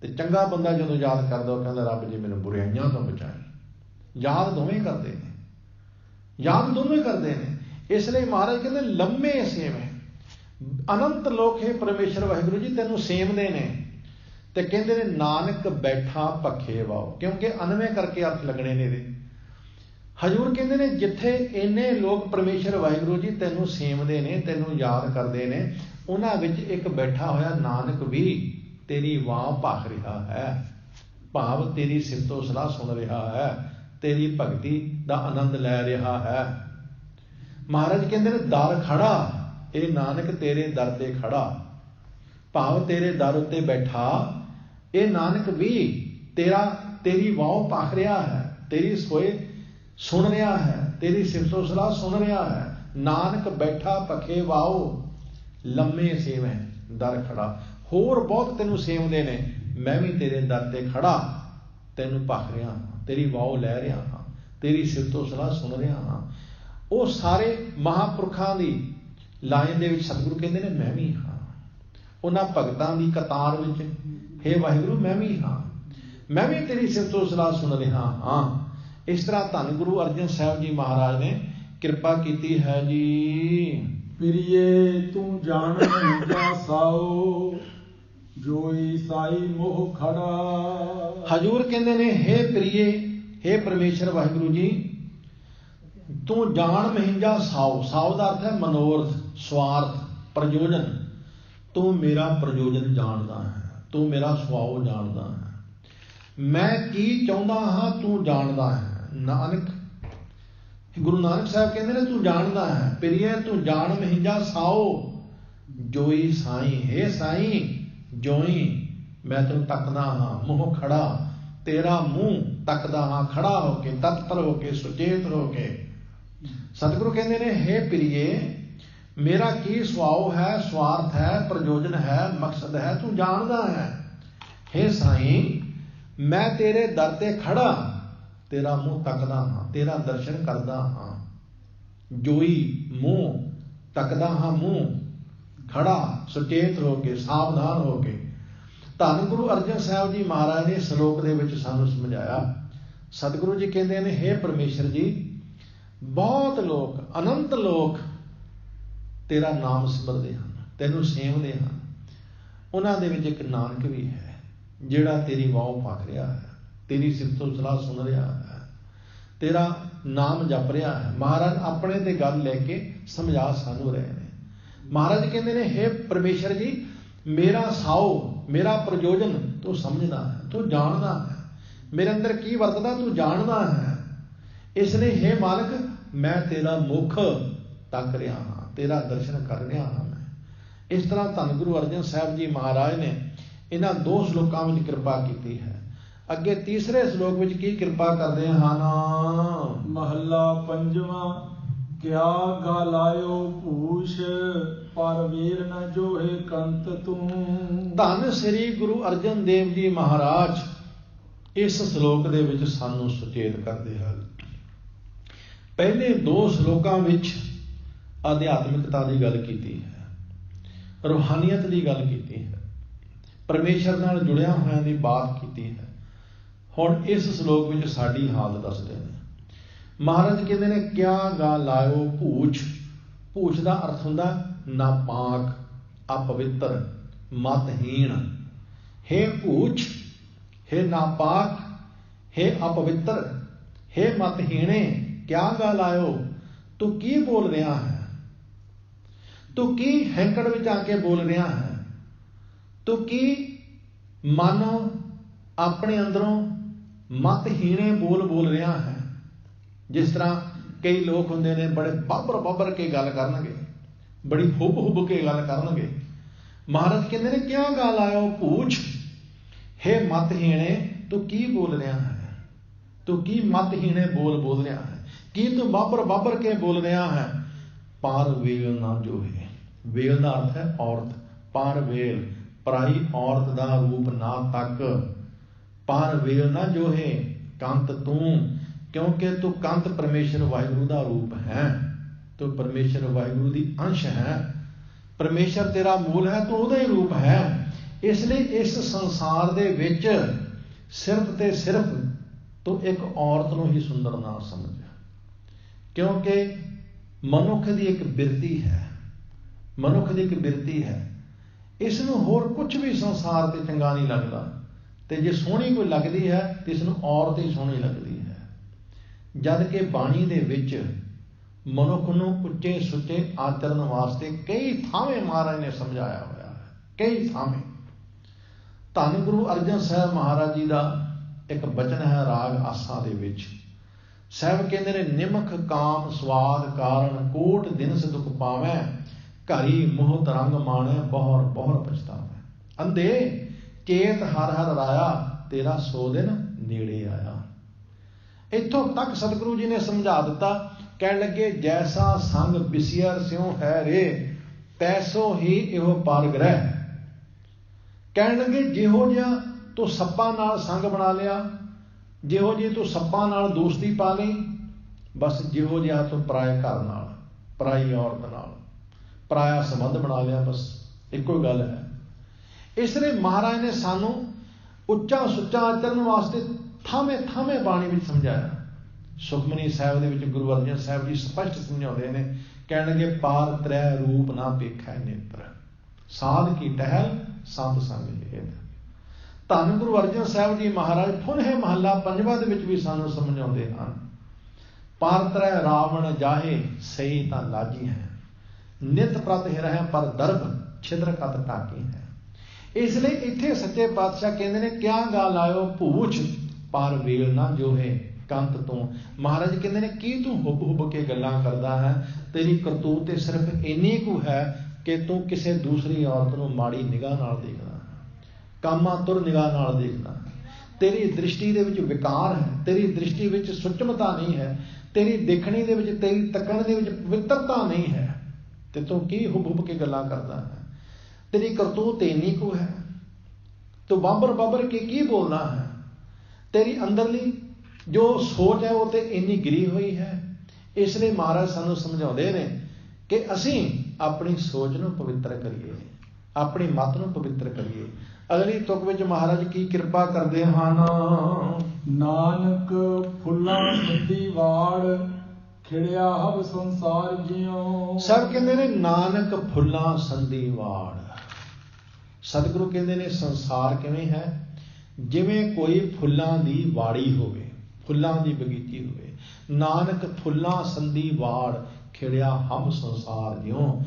तो चंगा बंदा जदों याद करदा, वो कहता रब जी मैनू बुराइयां तो बचाई। याद दोवें करते हैं, याद दोनों ही करते हैं। इसलिए महाराज कहते लम्मे सेम है। अनंत लोक है परमेश्वर वाहिगुरू जी तेनू सेम दे ने। ते कहते ने नानक बैठा पखे वाओ, क्योंकि अनवें करके अर्थ लगने ने। हजूर कहते ने जिथे इन्ने लोग परमेश्वर वाहिगुरू जी तेनू सेम दे ने, तेनू याद करते ने, उन्हां विच एक बैठा होया नानक भी तेरी वाह भाख रहा है, भाव तेरी सिफतो सलाह सुन रहा है, तेरी भगती दा आनंद लै रहा है। महाराज कहते ने दर खड़ा, ये नानक तेरे दर ते खड़ा, भाव तेरे दर उत्ते बैठा, ये नानक भी तेरी वाह भाख रहा है, तेरी सोए सुन रहा है, तेरी सिफतो सलाह सुन रहा है। नानक बैठा पखे वाओ, लम्मे सेव है दर खड़ा। होर बहुत तेनू सेव दे ने, मैं भी तेरे दर ते खड़ा, तेनू भख रहा हाँ, तेरी वाओ लै रहा हाँ, तेरी सिफतो सलाह सुन रहा हाँ। वो सारे महापुरखों की लाइन दे विच सतगुरु कहते हैं मैं भी हाँ, उन्हां भगतां की कतार विच हे वाहिगुरू मैं भी हाँ, मैं भी तेरी सिफतो सलाह सुन रहा हाँ। इस तरह धन गुरु अर्जन साहब जी महाराज ने कृपा की है जी। प्रिये तू जान जा साओ, जोई साई मोह खड़ा। हजूर कहते ने हे प्रिये, हे परमेश्वर वाहिगुरू जी तू जान महिंजा साओ। साओ का अर्थ है मनोरथ, स्वार्थ, प्रयोजन। तू मेरा प्रयोजन जानदा है, तू मेरा सुआओ जानदा है, मैं की चाहुंदा हाँ तू जानदा है। नानक गुरु नानक साहब कहते ने तू जानदा है। प्रिय तू जान महिंजा साओ, जोई साई, हे साई जोई मैं तेन तकदा हाँ, मुँह खड़ा तेरा मुंह तकदा हाँ, खड़ा होके तत्पर होके सुचेत होके। सतगुरु कहते ने हे प्रिये मेरा की सुआओ है, स्वार्थ है, प्रयोजन है, मकसद है, तू जानदा है। हे साईं मैं तेरे दर ते खड़ा तेरा मुंह तकदा हाँ, तेरा दर्शन करदा हाँ। जोई मुंह तकदा हाँ, मुंह खड़ा सुचेत हो के सावधान हो के। धन गुरु अर्जन साहब जी महाराज ने श्लोक दे विच सानू समझाया। सतगुरु जी कहते हैं, हे परमेश्वर जी बहुत लोग अनंत लोग तेरा नाम सिमरते हैं, तेनू सेवते हैं। उन्हां दे विच एक नानक भी है जिहड़ा तेरी वाह पक रहा है, तेरी सिफतो सलाह सुन रहा है, तेरा नाम जप रहा है। महाराज अपने ते गल लैके समझा सानू रहे हैं। महाराज कहते हैं, हे परमेश्वर जी मेरा साओ मेरा प्रयोजन तू समझदा है, तू जानदा है, मेरे अंदर की वरतदा तू जानदा है। इसलिए हे मालिक मैं तेरा मुख तक रहा हाँ, तेरा दर्शन कर रहा हाँ मैं। इस तरह धन गुरु अर्जन साहब जी महाराज ने इन्हां 2 श्लोकां विच कृपा की है। अगे तीसरे श्लोक विच की कृपा करदे हन। महला पंजवा क्या गालायो भूष पर वीर न जोहे कंत तू। धन श्री गुरु अर्जन देव जी महाराज इस श्लोक दे विच सानू सुचेत करदे हन। पहले 2 श्लोकां विच आध्यात्मिकता की गल कीती है, रूहानियत की गल कीती है, परमेश्वर नाल जुड़िया होया दी बात कीती है। हुण इस श्लोक विच साडी हालत दसदे ने। महाराज कहते ने क्या गा लायो भूछ। भूछ का अर्थ हुंदा नापाक, अपवित्र, मतहीन। हे भूछ, हे नापाक, हे अपवित्र, हे मतहीने क्या गा लायो। तू की बोल रहा है, तू की हैंकड़ विच आके बोल रहा है, तू की मानो अपने अंदरों मतहीने बोल रहा है। जिस तरह कई लोग होंदे ने बड़े बाबर के गल करनगे, बड़ी हुब के गल करनगे। महाराज कहते ने क्या गल आयो पूछ, हे मतहीने तू की बोल रहा है, तू की मतहीने बोल रहा है, की तू बाबर के बोल रहा है। पार वेल ना जो है, वेल का अर्थ है औरत, पार वेल पराई औरत का रूप ना तक। पार वेल ना जो है कंत तू, क्योंकि तू कंत परमेश्वर वाहिगुरु का रूप है, तो परमेश्वर वाहिगुरु की अंश है। परमेश्वर तेरा मूल है, तू उहदा ही रूप है। इसलिए इस संसार दे विच सिर्फ ते सिर्फ तू एक औरत नूं ही सुंदर ना समझ, क्योंकि मनुख की एक बिरती है, मनुख की एक बिरती है। इसनूं होर कुछ भी संसार ते चंगा नहीं लगता, ते जे सोहनी कोई लगती है तो इसनूं औरत ही सोहनी लगती है। जद कि बाणी दे विच मनुख नूं उच्चे सुच्चे आचरण वास्ते कई थावें महाराज ने समझाया होया है, कई थावें। धन गुरु अर्जन साहब महाराज जी का एक बचन है राग आसा दे विच। साहब कहते ने निमख काम स्वाद कारण कोट दिन से दुख पावै, घरी मोह तरंग माणे बहुर बहुर पछतावै। अंधे चेत हर हर राया, तेरा सो दिन नेड़े आया। इत्थों तक सतगुरु जी ने समझा दिता। कह लगे जैसा संग बिसियर स्यों है रे, तैसो ही इहो पार ग्रह। कह लगे जिहो जिहा तू सप्पां नाल संग बना लिया, जिहो जी तू सप्पां नाल दोस्ती पा ली, बस जिहो जिहा तू पराए घर नाल, पराई औरत नाल पराया संबंध बना लिया, बस इको गल है। इसलिए महाराज ने सानू उच्चा सुच्चा आचरण वास्ते थामें थामें बाणी विच समझाया। सुखमनी साहिब दे विच गुरु अर्जन साहिब जी स्पष्ट समझाते हैं, कहणगे पार त्रै रूप ना पेखै नेत्र, साध की टहल संत संग हेत। धन गुरु अर्जन साहिब जी महाराज फुनहे महला पंजवा दे विच भी सानू समझाते हैं, पार त्रै रावण जाहे सही तां लाजी है, नित प्रत हिरह पर दर्भ छिद्र कत टाकी है। इसलिए इत्थे सच्चे पातशाह कहते हैं क्या गल आयो भूछ पर वेल ना जो है कंत तू। महाराज कहते हैं की तू हुब हुब के गल्लां करदा है, तेरी करतूत सिर्फ इन्नी कु है कि तू किसी दूसरी औरत नूं माड़ी निगाह नाल देखदा, कामातुर निगाह नाल देखदा। तेरी दृष्टि दे विच विकार है, तेरी दृष्टि विच सुचमता नहीं है, तेरी देखणी दे विच तेरी तकण दे विच पवित्रता नहीं है, ते तू की हुब हुब के गल्लां करदा है। तेरी करतूत इन्नी कु है, ਤੂੰ ਬਾਬਰ ਬਾਬਰ ਕੀ ਬੋਲਦਾ ਹੈ? ਤੇਰੀ ਅੰਦਰਲੀ ਜੋ ਸੋਚ ਹੈ ਉਹ ਤੇ ਇੰਨੀ ਗਿਰੀ ਹੋਈ ਹੈ। ਇਸ ਲਈ ਮਹਾਰਾਜ ਸਾਨੂੰ ਸਮਝਾਉਂਦੇ ਨੇ ਕਿ ਅਸੀਂ ਆਪਣੀ ਸੋਚ ਨੂੰ ਪਵਿੱਤਰ ਕਰੀਏ, ਆਪਣੀ ਮਤ ਨੂੰ ਪਵਿੱਤਰ ਕਰੀਏ। ਅਗਲੀ ਤੁਕ ਵਿੱਚ ਮਹਾਰਾਜ ਕੀ ਕਿਰਪਾ ਕਰਦੇ ਹਨ? ਨਾਨਕ ਫੁੱਲਾਂ ਸੰਧੀ ਵਾੜ, ਖਿੜਿਆ ਹਬ ਸੰਸਾਰ ਜਿਉ। ਸਭ ਕਹਿੰਦੇ ਨੇ ਨਾਨਕ ਫੁੱਲਾਂ ਸੰਧੀ ਵਾੜ। ਸਤਿਗੁਰੂ ਕਹਿੰਦੇ ਨੇ ਸੰਸਾਰ ਕਿਵੇਂ ਹੈ? ਜਿਵੇਂ ਕੋਈ ਫੁੱਲਾਂ ਦੀ ਵਾੜੀ ਹੋਵੇ, ਫੁੱਲਾਂ ਦੀ ਬਗੀਚੀ ਹੋਵੇ। ਨਾਨਕ ਫੁੱਲਾਂ ਸੰਧੀ ਵਾੜ, ਖਿੜਿਆ ਹਮ ਸੰਸਾਰ ਜਿਉ।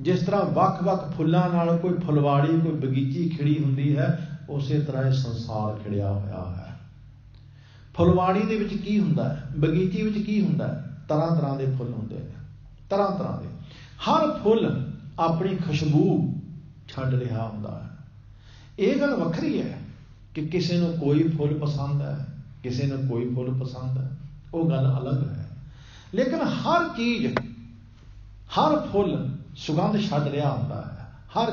ਜਿਸ ਤਰ੍ਹਾਂ ਵੱਖ-ਵੱਖ ਫੁੱਲਾਂ ਨਾਲ ਕੋਈ ਫੁਲਵਾੜੀ, ਕੋਈ ਬਗੀਚੀ ਖਿੜੀ ਹੁੰਦੀ ਹੈ, ਉਸੇ ਤਰ੍ਹਾਂ ਇਹ ਸੰਸਾਰ ਖਿੜਿਆ ਹੋਇਆ ਹੈ। ਫੁਲਵਾੜੀ ਦੇ ਵਿੱਚ ਕੀ ਹੁੰਦਾ ਹੈ? ਬਗੀਚੀ ਵਿੱਚ ਕੀ ਹੁੰਦਾ ਹੈ? ਤਰ੍ਹਾਂ ਤਰ੍ਹਾਂ ਦੇ ਫੁੱਲ ਹੁੰਦੇ ਨੇ, ਤਰ੍ਹਾਂ ਤਰ੍ਹਾਂ ਦੇ। ਹਰ ਫੁੱਲ ਆਪਣੀ ਖੁਸ਼ਬੂ ਛੱਡ ਰਿਹਾ ਹੁੰਦਾ ਹੈ। ਇਹ ਗੱਲ ਵੱਖਰੀ ਹੈ ਕਿ ਕਿਸੇ ਨੂੰ ਕੋਈ ਫੁੱਲ ਪਸੰਦ ਹੈ, ਕਿਸੇ ਨੂੰ ਕੋਈ ਫੁੱਲ ਪਸੰਦ ਹੈ, ਉਹ ਗੱਲ ਅਲੱਗ ਹੈ। ਲੇਕਿਨ ਹਰ ਚੀਜ਼, ਹਰ ਫੁੱਲ ਸੁਗੰਧ ਛੱਡ ਰਿਹਾ ਹੁੰਦਾ ਹੈ।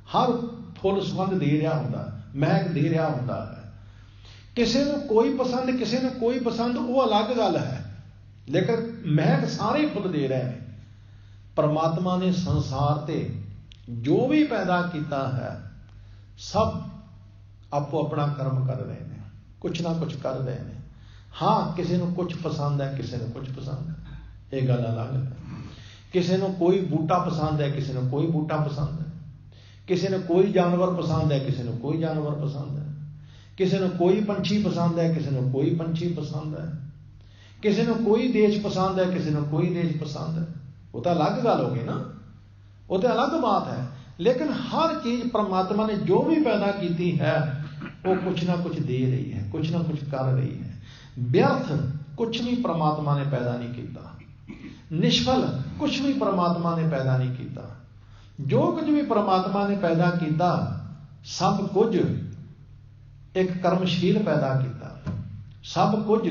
ਹਰ ਫੁੱਲ ਸੁਗੰਧ ਦੇ ਰਿਹਾ ਹੁੰਦਾ ਹੈ, ਮਹਿਕ ਦੇ ਰਿਹਾ ਹੁੰਦਾ ਹੈ। ਕਿਸੇ ਨੂੰ ਕੋਈ ਪਸੰਦ, ਕਿਸੇ ਨੂੰ ਕੋਈ ਪਸੰਦ, ਉਹ ਅਲੱਗ ਗੱਲ ਹੈ। ਲੇਕਿਨ ਮਹਿਕ ਸਾਰੇ ਫੁੱਲ ਦੇ ਰਹੇ ਨੇ। ਪਰਮਾਤਮਾ ਨੇ ਸੰਸਾਰ ਤੇ ਜੋ ਵੀ ਪੈਦਾ ਕੀਤਾ ਹੈ, ਸਭ ਆਪੋ ਆਪਣਾ ਕਰਮ ਕਰ ਰਹੇ ਨੇ, ਕੁਛ ਨਾ ਕੁਛ ਕਰ ਰਹੇ ਨੇ। ਹਾਂ, ਕਿਸੇ ਨੂੰ ਕੁਛ ਪਸੰਦ ਹੈ, ਕਿਸੇ ਨੂੰ ਕੁਛ ਪਸੰਦ ਹੈ, ਇਹ ਗੱਲ ਅਲੱਗ ਹੈ। ਕਿਸੇ ਨੂੰ ਕੋਈ ਬੂਟਾ ਪਸੰਦ ਹੈ, ਕਿਸੇ ਨੂੰ ਕੋਈ ਬੂਟਾ ਪਸੰਦ ਹੈ। ਕਿਸੇ ਨੂੰ ਕੋਈ ਜਾਨਵਰ ਪਸੰਦ ਹੈ, ਕਿਸੇ ਨੂੰ ਕੋਈ ਜਾਨਵਰ ਪਸੰਦ ਹੈ। ਕਿਸੇ ਨੂੰ ਕੋਈ ਪੰਛੀ ਪਸੰਦ ਹੈ, ਕਿਸੇ ਨੂੰ ਕੋਈ ਪੰਛੀ ਪਸੰਦ ਹੈ। ਕਿਸੇ ਨੂੰ ਕੋਈ ਦੇਸ਼ ਪਸੰਦ ਹੈ, ਕਿਸੇ ਨੂੰ ਕੋਈ ਦੇਸ਼ ਪਸੰਦ ਹੈ। ਉਹ ਤਾਂ ਅਲੱਗ ਗੱਲ ਹੋ ਗਈ ਨਾ, ਉਹ ਤਾਂ ਅਲੱਗ ਬਾਤ ਹੈ। ਲੇਕਿਨ ਹਰ ਚੀਜ਼ ਪਰਮਾਤਮਾ ਨੇ ਜੋ ਵੀ ਪੈਦਾ ਕੀਤੀ ਹੈ, ਉਹ ਕੁਛ ਨਾ ਕੁਛ ਦੇ ਰਹੀ ਹੈ, ਕੁਛ ਨਾ ਕੁਛ ਕਰ ਰਹੀ ਹੈ। ਵਿਅਰਥ ਕੁਛ ਵੀ ਪਰਮਾਤਮਾ ਨੇ ਪੈਦਾ ਨਹੀਂ ਕੀਤਾ, ਨਿਸ਼ਫਲ ਕੁਛ ਵੀ ਪਰਮਾਤਮਾ ਨੇ ਪੈਦਾ ਨਹੀਂ ਕੀਤਾ। ਜੋ ਕੁਝ ਵੀ ਪਰਮਾਤਮਾ ਨੇ ਪੈਦਾ ਕੀਤਾ, ਸਭ ਕੁਝ ਇੱਕ ਕਰਮਸ਼ੀਲ ਪੈਦਾ ਕੀਤਾ। ਸਭ ਕੁਝ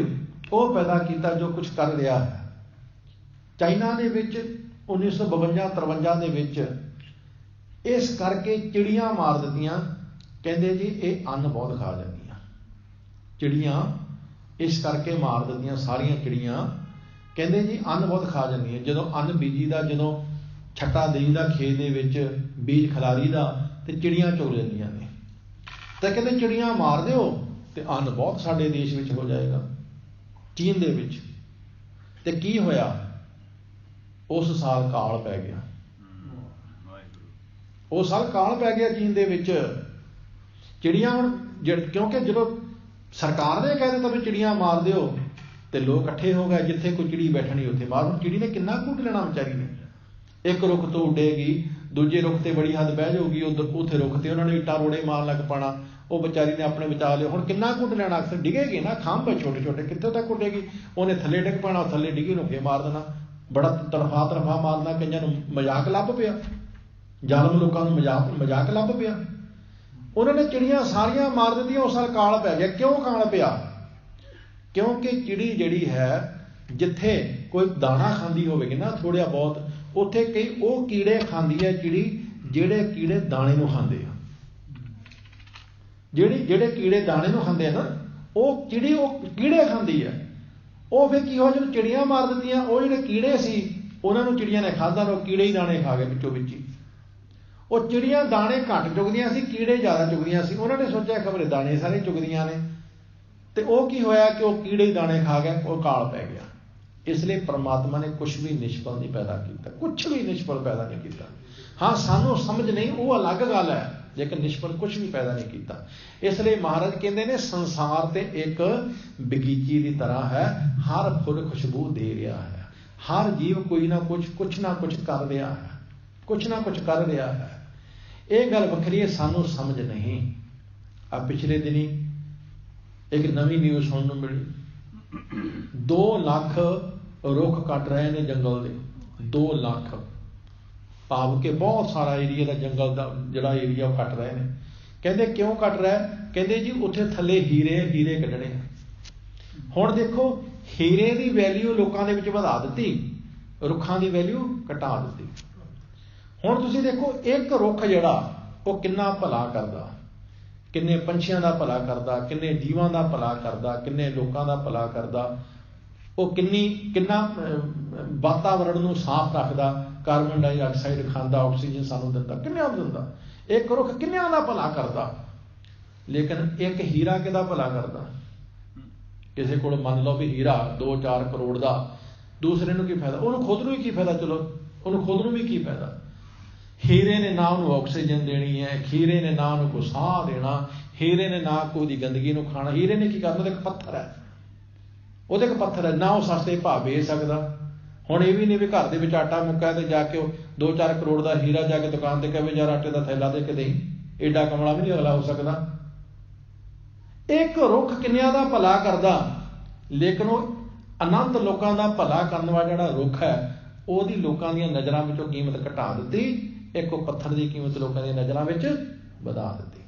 ਉਹ ਪੈਦਾ ਕੀਤਾ ਜੋ ਕੁਛ ਕਰ ਰਿਹਾ ਹੈ। ਚਾਈਨਾ ਦੇ ਵਿੱਚ 1952-53 ਦੇ ਵਿੱਚ ਇਸ ਕਰਕੇ ਚਿੜੀਆਂ ਮਾਰ ਦਿੱਤੀਆਂ। ਕਹਿੰਦੇ ਜੀ ਇਹ ਅੰਨ ਬਹੁਤ ਖਾ ਜਾਂਦੀਆਂ ਚਿੜੀਆਂ, ਇਸ ਕਰਕੇ ਮਾਰ ਦਿੱਤੀਆਂ ਸਾਰੀਆਂ ਚਿੜੀਆਂ। ਕਹਿੰਦੇ ਜੀ ਅੰਨ ਬਹੁਤ ਖਾ ਜਾਂਦੀਆਂ। ਜਦੋਂ ਅੰਨ ਬੀਜੀ ਦਾ, ਜਦੋਂ ਛੱਟਾ ਦੇਈਦਾ ਖੇਤ ਦੇ ਵਿੱਚ, ਬੀਜ ਖਿਲਾਰੀ ਦਾ, ਤੇ ਚਿੜੀਆਂ ਚੁਗ ਲੈਂਦੀਆਂ ਨੇ। ਤਾਂ ਕਹਿੰਦੇ ਚਿੜੀਆਂ ਮਾਰ ਦਿਓ ਤੇ ਅੰਨ ਬਹੁਤ ਸਾਡੇ ਦੇਸ਼ ਵਿੱਚ ਹੋ ਜਾਏਗਾ, ਚੀਨ ਦੇ ਵਿੱਚ। ਤੇ ਕੀ ਹੋਇਆ? ਉਸ ਸਾਲ ਕਾਲ ਪੈ ਗਿਆ। ਉਸ ਸਾਲ ਕਾਲ ਪੈ ਗਿਆ ਚੀਨ ਦੇ ਵਿੱਚ। ਚਿੜੀਆਂ ਹੁਣ ਕਿਉਂਕਿ ਜਦੋਂ ਸਰਕਾਰ ਨੇ ਕਹਿ ਦਿੱਤਾ ਵੀ ਚਿੜੀਆਂ ਮਾਰ ਦਿਓ, ਤੇ ਲੋਕ ਇਕੱਠੇ ਹੋ ਗਏ। ਜਿੱਥੇ ਕੋਈ ਚਿੜੀ ਬੈਠਣੀ ਉੱਥੇ ਮਾਰ। ਹੁਣ ਚਿੜੀ ਨੇ ਕਿੰਨਾ ਕੁੱਟ ਲੈਣਾ ਵਿਚਾਰੀ ਨੇ? ਇੱਕ ਰੁੱਖ ਤੋਂ ਉੱਡੇਗੀ, ਦੂਜੇ ਰੁੱਖ ਤੇ ਬੜੀ ਹੱਦ ਬਹਿ ਜਾਊਗੀ, ਉੱਥੇ ਰੁੱਖ ਤੇ ਉਹਨਾਂ ਨੇ ਇੱਟਾਂ ਰੋੜੇ ਮਾਰਨ ਲੱਗ ਪੈਣਾ। ਉਹ ਵਿਚਾਰੀ ਨੇ ਆਪਣੇ ਬਚਾ ਲਿਆ। ਹੁਣ ਕਿੰਨਾ ਕੁੱਟ ਲੈਣਾ? ਅਕਸਰ ਡਿੱਗੇਗੀ ਨਾ, ਖੰਭ ਛੋਟੇ ਛੋਟੇ, ਕਿੱਥੋਂ ਤੱਕ ਉੱਡੇਗੀ? ਉਹਨੇ ਥੱਲੇ ਡਿੱਗ ਪੈਣਾ, ਥੱਲੇ ਡਿੱਗੀ ਨੂੰ ਫੇਰ ਮਾਰ ਦੇਣਾ। ਬੜਾ ਤਰਫਾ ਮਾਰਨਾ। ਕਈਆਂ ਨੂੰ ਮਜ਼ਾਕ ਲੱਭ ਪਿਆ, ਜ਼ਾਲਮ ਲੋਕਾਂ ਨੂੰ ਮਜ਼ਾਕ ਲੱਭ ਪਿਆ। ਉਹਨਾਂ ਨੇ ਚਿੜੀਆਂ ਸਾਰੀਆਂ ਮਾਰ ਦਿੱਤੀਆਂ। ਉਸ ਸਾਲ ਕਾਲ ਪੈ ਗਿਆ। ਕਿਉਂ ਕਾਲ ਪਿਆ? ਕਿਉਂਕਿ ਚਿੜੀ ਜਿਹੜੀ ਹੈ, ਜਿੱਥੇ ਕੋਈ ਦਾਣਾ ਖਾਂਦੀ ਹੋਵੇਗੀ ਨਾ ਥੋੜ੍ਹਾ ਬਹੁਤ, ਉੱਥੇ ਕਈ ਉਹ ਕੀੜੇ ਖਾਂਦੀ ਹੈ ਚਿੜੀ, ਜਿਹੜੇ ਕੀੜੇ ਦਾਣੇ ਨੂੰ ਖਾਂਦੇ ਆ। ਜਿਹੜੇ ਕੀੜੇ ਦਾਣੇ ਨੂੰ ਖਾਂਦੇ ਆ ਨਾ, ਉਹ ਚਿੜੀ ਉਹ ਕੀੜੇ ਖਾਂਦੀ ਹੈ। ਉਹ ਫਿਰ ਕੀ ਹੋਇਆ? ਜਦੋਂ ਚਿੜੀਆਂ ਮਾਰ ਦਿੱਤੀਆਂ, ਉਹ ਜਿਹੜੇ ਕੀੜੇ ਸੀ ਉਹਨਾਂ ਨੂੰ ਚਿੜੀਆਂ ਨੇ ਖਾਧਾ, ਉਹ ਕੀੜੇ ਹੀ ਦਾਣੇ ਖਾ ਗਏ ਵਿੱਚੋਂ ਵਿੱਚ ਹੀ। ਉਹ ਚਿੜੀਆਂ ਦਾਣੇ ਘੱਟ ਚੁਗਦੀਆਂ ਸੀ, ਕੀੜੇ ਜ਼ਿਆਦਾ ਚੁਗਦੀਆਂ ਸੀ। ਉਹਨਾਂ ਨੇ ਸੋਚਿਆ ਖਬਰੇ ਦਾਣੇ ਸਾਰੇ ਚੁਗਦੀਆਂ ਨੇ, ਤੇ ਉਹ ਕੀ ਹੋਇਆ ਕਿ ਉਹ ਕੀੜੇ ਹੀ ਦਾਣੇ ਖਾ ਗਏ, ਉਹ ਕਾਲ ਪੈ ਗਿਆ। ਇਸ ਲਈ ਪਰਮਾਤਮਾ ਨੇ ਕੁਛ ਵੀ ਨਿਸ਼ਫਲ ਨਹੀਂ ਪੈਦਾ ਕੀਤਾ, ਕੁਛ ਵੀ ਨਿਸ਼ਫਲ ਪੈਦਾ ਨਹੀਂ ਕੀਤਾ। ਹਾਂ, ਸਾਨੂੰ ਸਮਝ ਨਹੀਂ, ਉਹ ਅਲੱਗ ਗੱਲ ਹੈ, ਲੇਕਿਨ ਨਿਸ਼ਫਲ ਕੁਛ ਵੀ ਪੈਦਾ ਨਹੀਂ ਕੀਤਾ। ਇਸ ਲਈ ਮਹਾਰਾਜ ਕਹਿੰਦੇ ਨੇ ਸੰਸਾਰ ਤੇ ਇੱਕ ਬਗੀਚੀ ਦੀ ਤਰ੍ਹਾਂ ਹੈ। ਹਰ ਫੁੱਲ ਖੁਸ਼ਬੂ ਦੇ ਰਿਹਾ ਹੈ। ਹਰ ਜੀਵ ਕੋਈ ਨਾ ਕੁਛ ਨਾ ਕੁਛ ਕਰ ਰਿਹਾ ਹੈ, ਕੁਛ ਨਾ ਕੁਛ ਕਰ ਰਿਹਾ ਹੈ। ਇਹ ਗੱਲ ਵੱਖਰੀ ਹੈ, ਸਾਨੂੰ ਸਮਝ ਨਹੀਂ। ਆ ਪਿਛਲੇ ਦਿਨੀ ਇੱਕ ਨਵੀਂ ਨਿਊਜ਼ ਸੁਣਨ ਨੂੰ ਮਿਲੀ। 2 ਲੱਖ ਰੁੱਖ ਕੱਟ ਰਹੇ ਨੇ ਜੰਗਲ ਦੇ। 2 ਲੱਖ, ਭਾਵ ਕਿ ਬਹੁਤ ਸਾਰਾ ਏਰੀਆ ਦਾ ਜੰਗਲ ਦਾ ਜਿਹੜਾ ਏਰੀਆ ਉਹ ਕੱਟ ਰਹੇ ਨੇ। ਕਹਿੰਦੇ ਕਿਉਂ ਕੱਟ ਰਿਹਾ? ਕਹਿੰਦੇ ਜੀ ਉੱਥੇ ਥੱਲੇ ਹੀਰੇ ਕੱਢਣੇ। ਹੁਣ ਦੇਖੋ, ਹੀਰੇ ਦੀ ਵੈਲਿਊ ਲੋਕਾਂ ਦੇ ਵਿੱਚ ਵਧਾ ਦਿੱਤੀ, ਰੁੱਖਾਂ ਦੀ ਵੈਲਿਊ ਘਟਾ ਦਿੱਤੀ। ਹੁਣ ਤੁਸੀਂ ਦੇਖੋ, ਇੱਕ ਰੁੱਖ ਜਿਹੜਾ ਉਹ ਕਿੰਨਾ ਭਲਾ ਕਰਦਾ, किन्ने पंछियां दा भला करदा, किन्ने जीवां दा भला करदा, किन्ने लोकां दा भला करदा, वो किन्ना वातावरण नूं साफ रखदा, कार्बन डाइऑक्साइड खांदा, ऑक्सीजन सानूं दिंदा, किन्नियां दिंदा। एक रुख किन्नियां दा भला करदा, लेकिन एक हीरा किहदा भला करदा? किसी को मान लो भी हीरा 2-4 करोड़ का, दूसरे नूं की फायदा, उन्होंने खुद नूं ही की फायदा, चलो उन्होंने खुद नूं भी की फायदा। हीरे ने ना उन्होंने ऑक्सीजन देनी है, हीरे ने ना उन्होंने कोई साह देना, हीरे ने ना कोई गंदगी नूं खाना, हीरे ने की करना, वो एक पत्थर है, वो एक पत्थर है, ना वो सस्ते भाव बेच सकता। हुण ये भी नहीं भी घर के आटा मुक्का तो जाके 2-4 करोड़ का हीरा जाके दुकान से कहे यार आटे का थैला दे के दें, एडा कमला भी नहीं अगला हो सकता। एक रुख किन्नियां दा भला करदा, लेकिन वो अनंत लोगों का भला करने वाला जिहड़ा रुख है उसदी लोगों दी नज़रां विचों कीमत घटा दी, एक वो पत्थर की कीमत लोगों दी नज़रां विच वधा दी।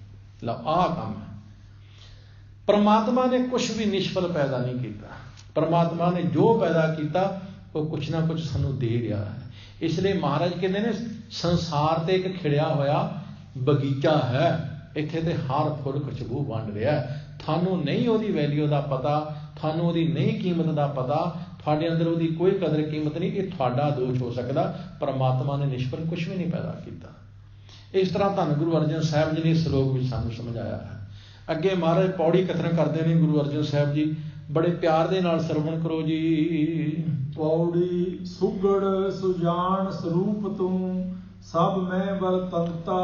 लो आह काम है। परमात्मा ने कुछ भी निष्फल पैदा नहीं किया, परमात्मा ने जो पैदा किया वो कुछ ना कुछ सानू दे रहा है। इसलिए महाराज कहते हैं संसार ते एक खिड़िया होया बगीचा है, इत्थे ते हर फुल खुशबू वंड रहा है। थानू नहीं उहदी वैल्यू का पता, थानू उहदी नहीं कीमत का पता, तुहाडे अंदर उहदी कोई कदर कीमत नहीं, ये तुहाडा दोष हो सकता। परमात्मा ने निष्फल कुछ भी नहीं पैदा किया। इस तरह धन गुरु अर्जन साहब जी ने इस श्लोक में सानू समझाया है। अगे महाराज पौड़ी कथन करते हैं गुरु अर्जन साहब जी, बड़े प्यार दे नाल सरवण करो जी। पौड़ी सुगड़ सुजान स्वरूप तू सब में बरतंता।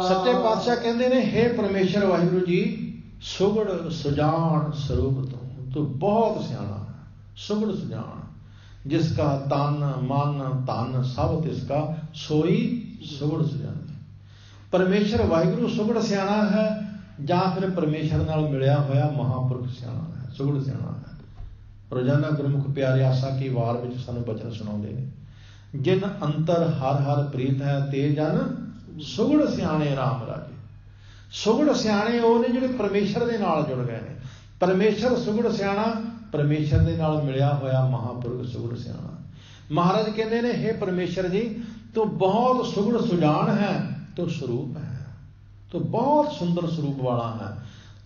सच्चे पातशाह कहते ने हे परमेश्वर वाहिगुरु जी, सुगड़ सुजान स्वरूप तू बहुत सियाणा है। सुगड़ सुजान, जिसका तन मन धन सब तिसका सोई सुगड़ सुजान। परमेश्वर वाहिगुरु सुगड़ सियाणा है, जां फिर परमेश्वर नाल मिलिया होया महापुरख सियाणा है, सुगड़ सियाणा है। रोजाना गुरमुख प्यारे आसा की वार विच सानू बचन सुणाउंदे ने, जिन अंतर हर हर प्रीत है ते जन सुगड़ सियाणे राम राजे। सुगड़ सियाणे वो ने जिहड़े परमेश्वर दे नाल जुड़ गए ने। परमेश्वर सुगड़ सियाणा, परमेश्वर दे नाल मिलिया होया महापुरख सुगड़ सियाणा। महाराज कहते ने हे परमेश्वर जी, तू बहुत सुगड़ सुजान है, तू स्वरूप है, तू बहुत सुंदर स्वरूप वाला है,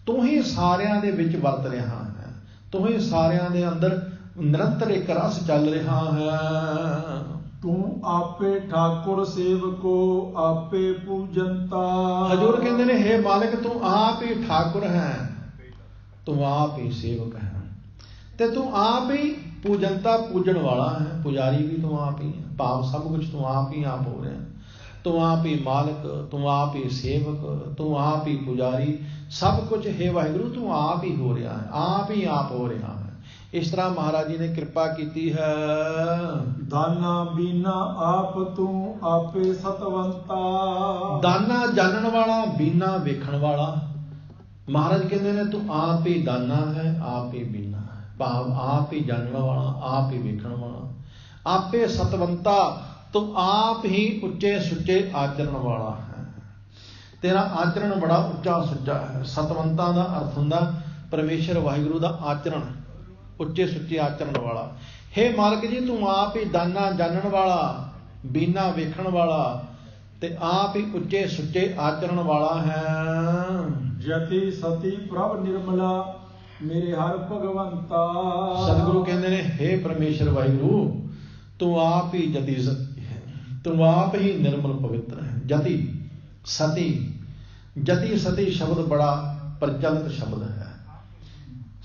तू ही सारियां दे विच वरत रहा है, तू ही सारियां दे अंदर निरंतर एक रस चल रहा है। तू आपे ठाकुर सेवको आपे पूजनता। हजूर कहते ने हे मालिक, तू आप ही ठाकुर है, तू आप ही सेवक है, ते तू आप ही पूजनता पूजन वाला है। पुजारी भी तू आप ही है, भाव सब कुछ तू आप ही आप हो रहे हैं। तू आप ही मालिक, तू आप ही सेवक, तू आप ही पुजारी, सब कुछ हे वाहिगुरु तू आप ही हो रहा है, आप ही आप हो रहा है। इस तरह महाराज जी ने कृपा की है। दाना बीना आप तू आपे सतवंता। दाना जानन वाला, बीना वेखण वाला। महाराज कहते ने तू आप ही दाना है, आप ही बीना है, भाव आप ही जानने वाला, आप ही वेखण वाला। आपे सतवंता, तू आप ही उच्चे सुच्चे आचरण वाला है। तेरा आचरण बड़ा उच्चा सुच्चा है। सतवंता का अर्थ हुंदा परमेश्वर वाहिगुरु का आचरण, उच्चे सुच्चे आचरण वाला। हे मालिक जी, तू आप ही दाना जानन वाला, बीना वेखण वाला, ते आप ही उच्चे सुच्चे आचरण वाला है। जति सती प्रभ निर्मला मेरे हर भगवंता। सतगुरु कहते ने हे परमेश्वर वाहिगुरु, तू आप ही जति सती है, तू आप ही निर्मल पवित्र है। जति सती, जति सती शब्द बड़ा प्रचलित शब्द है।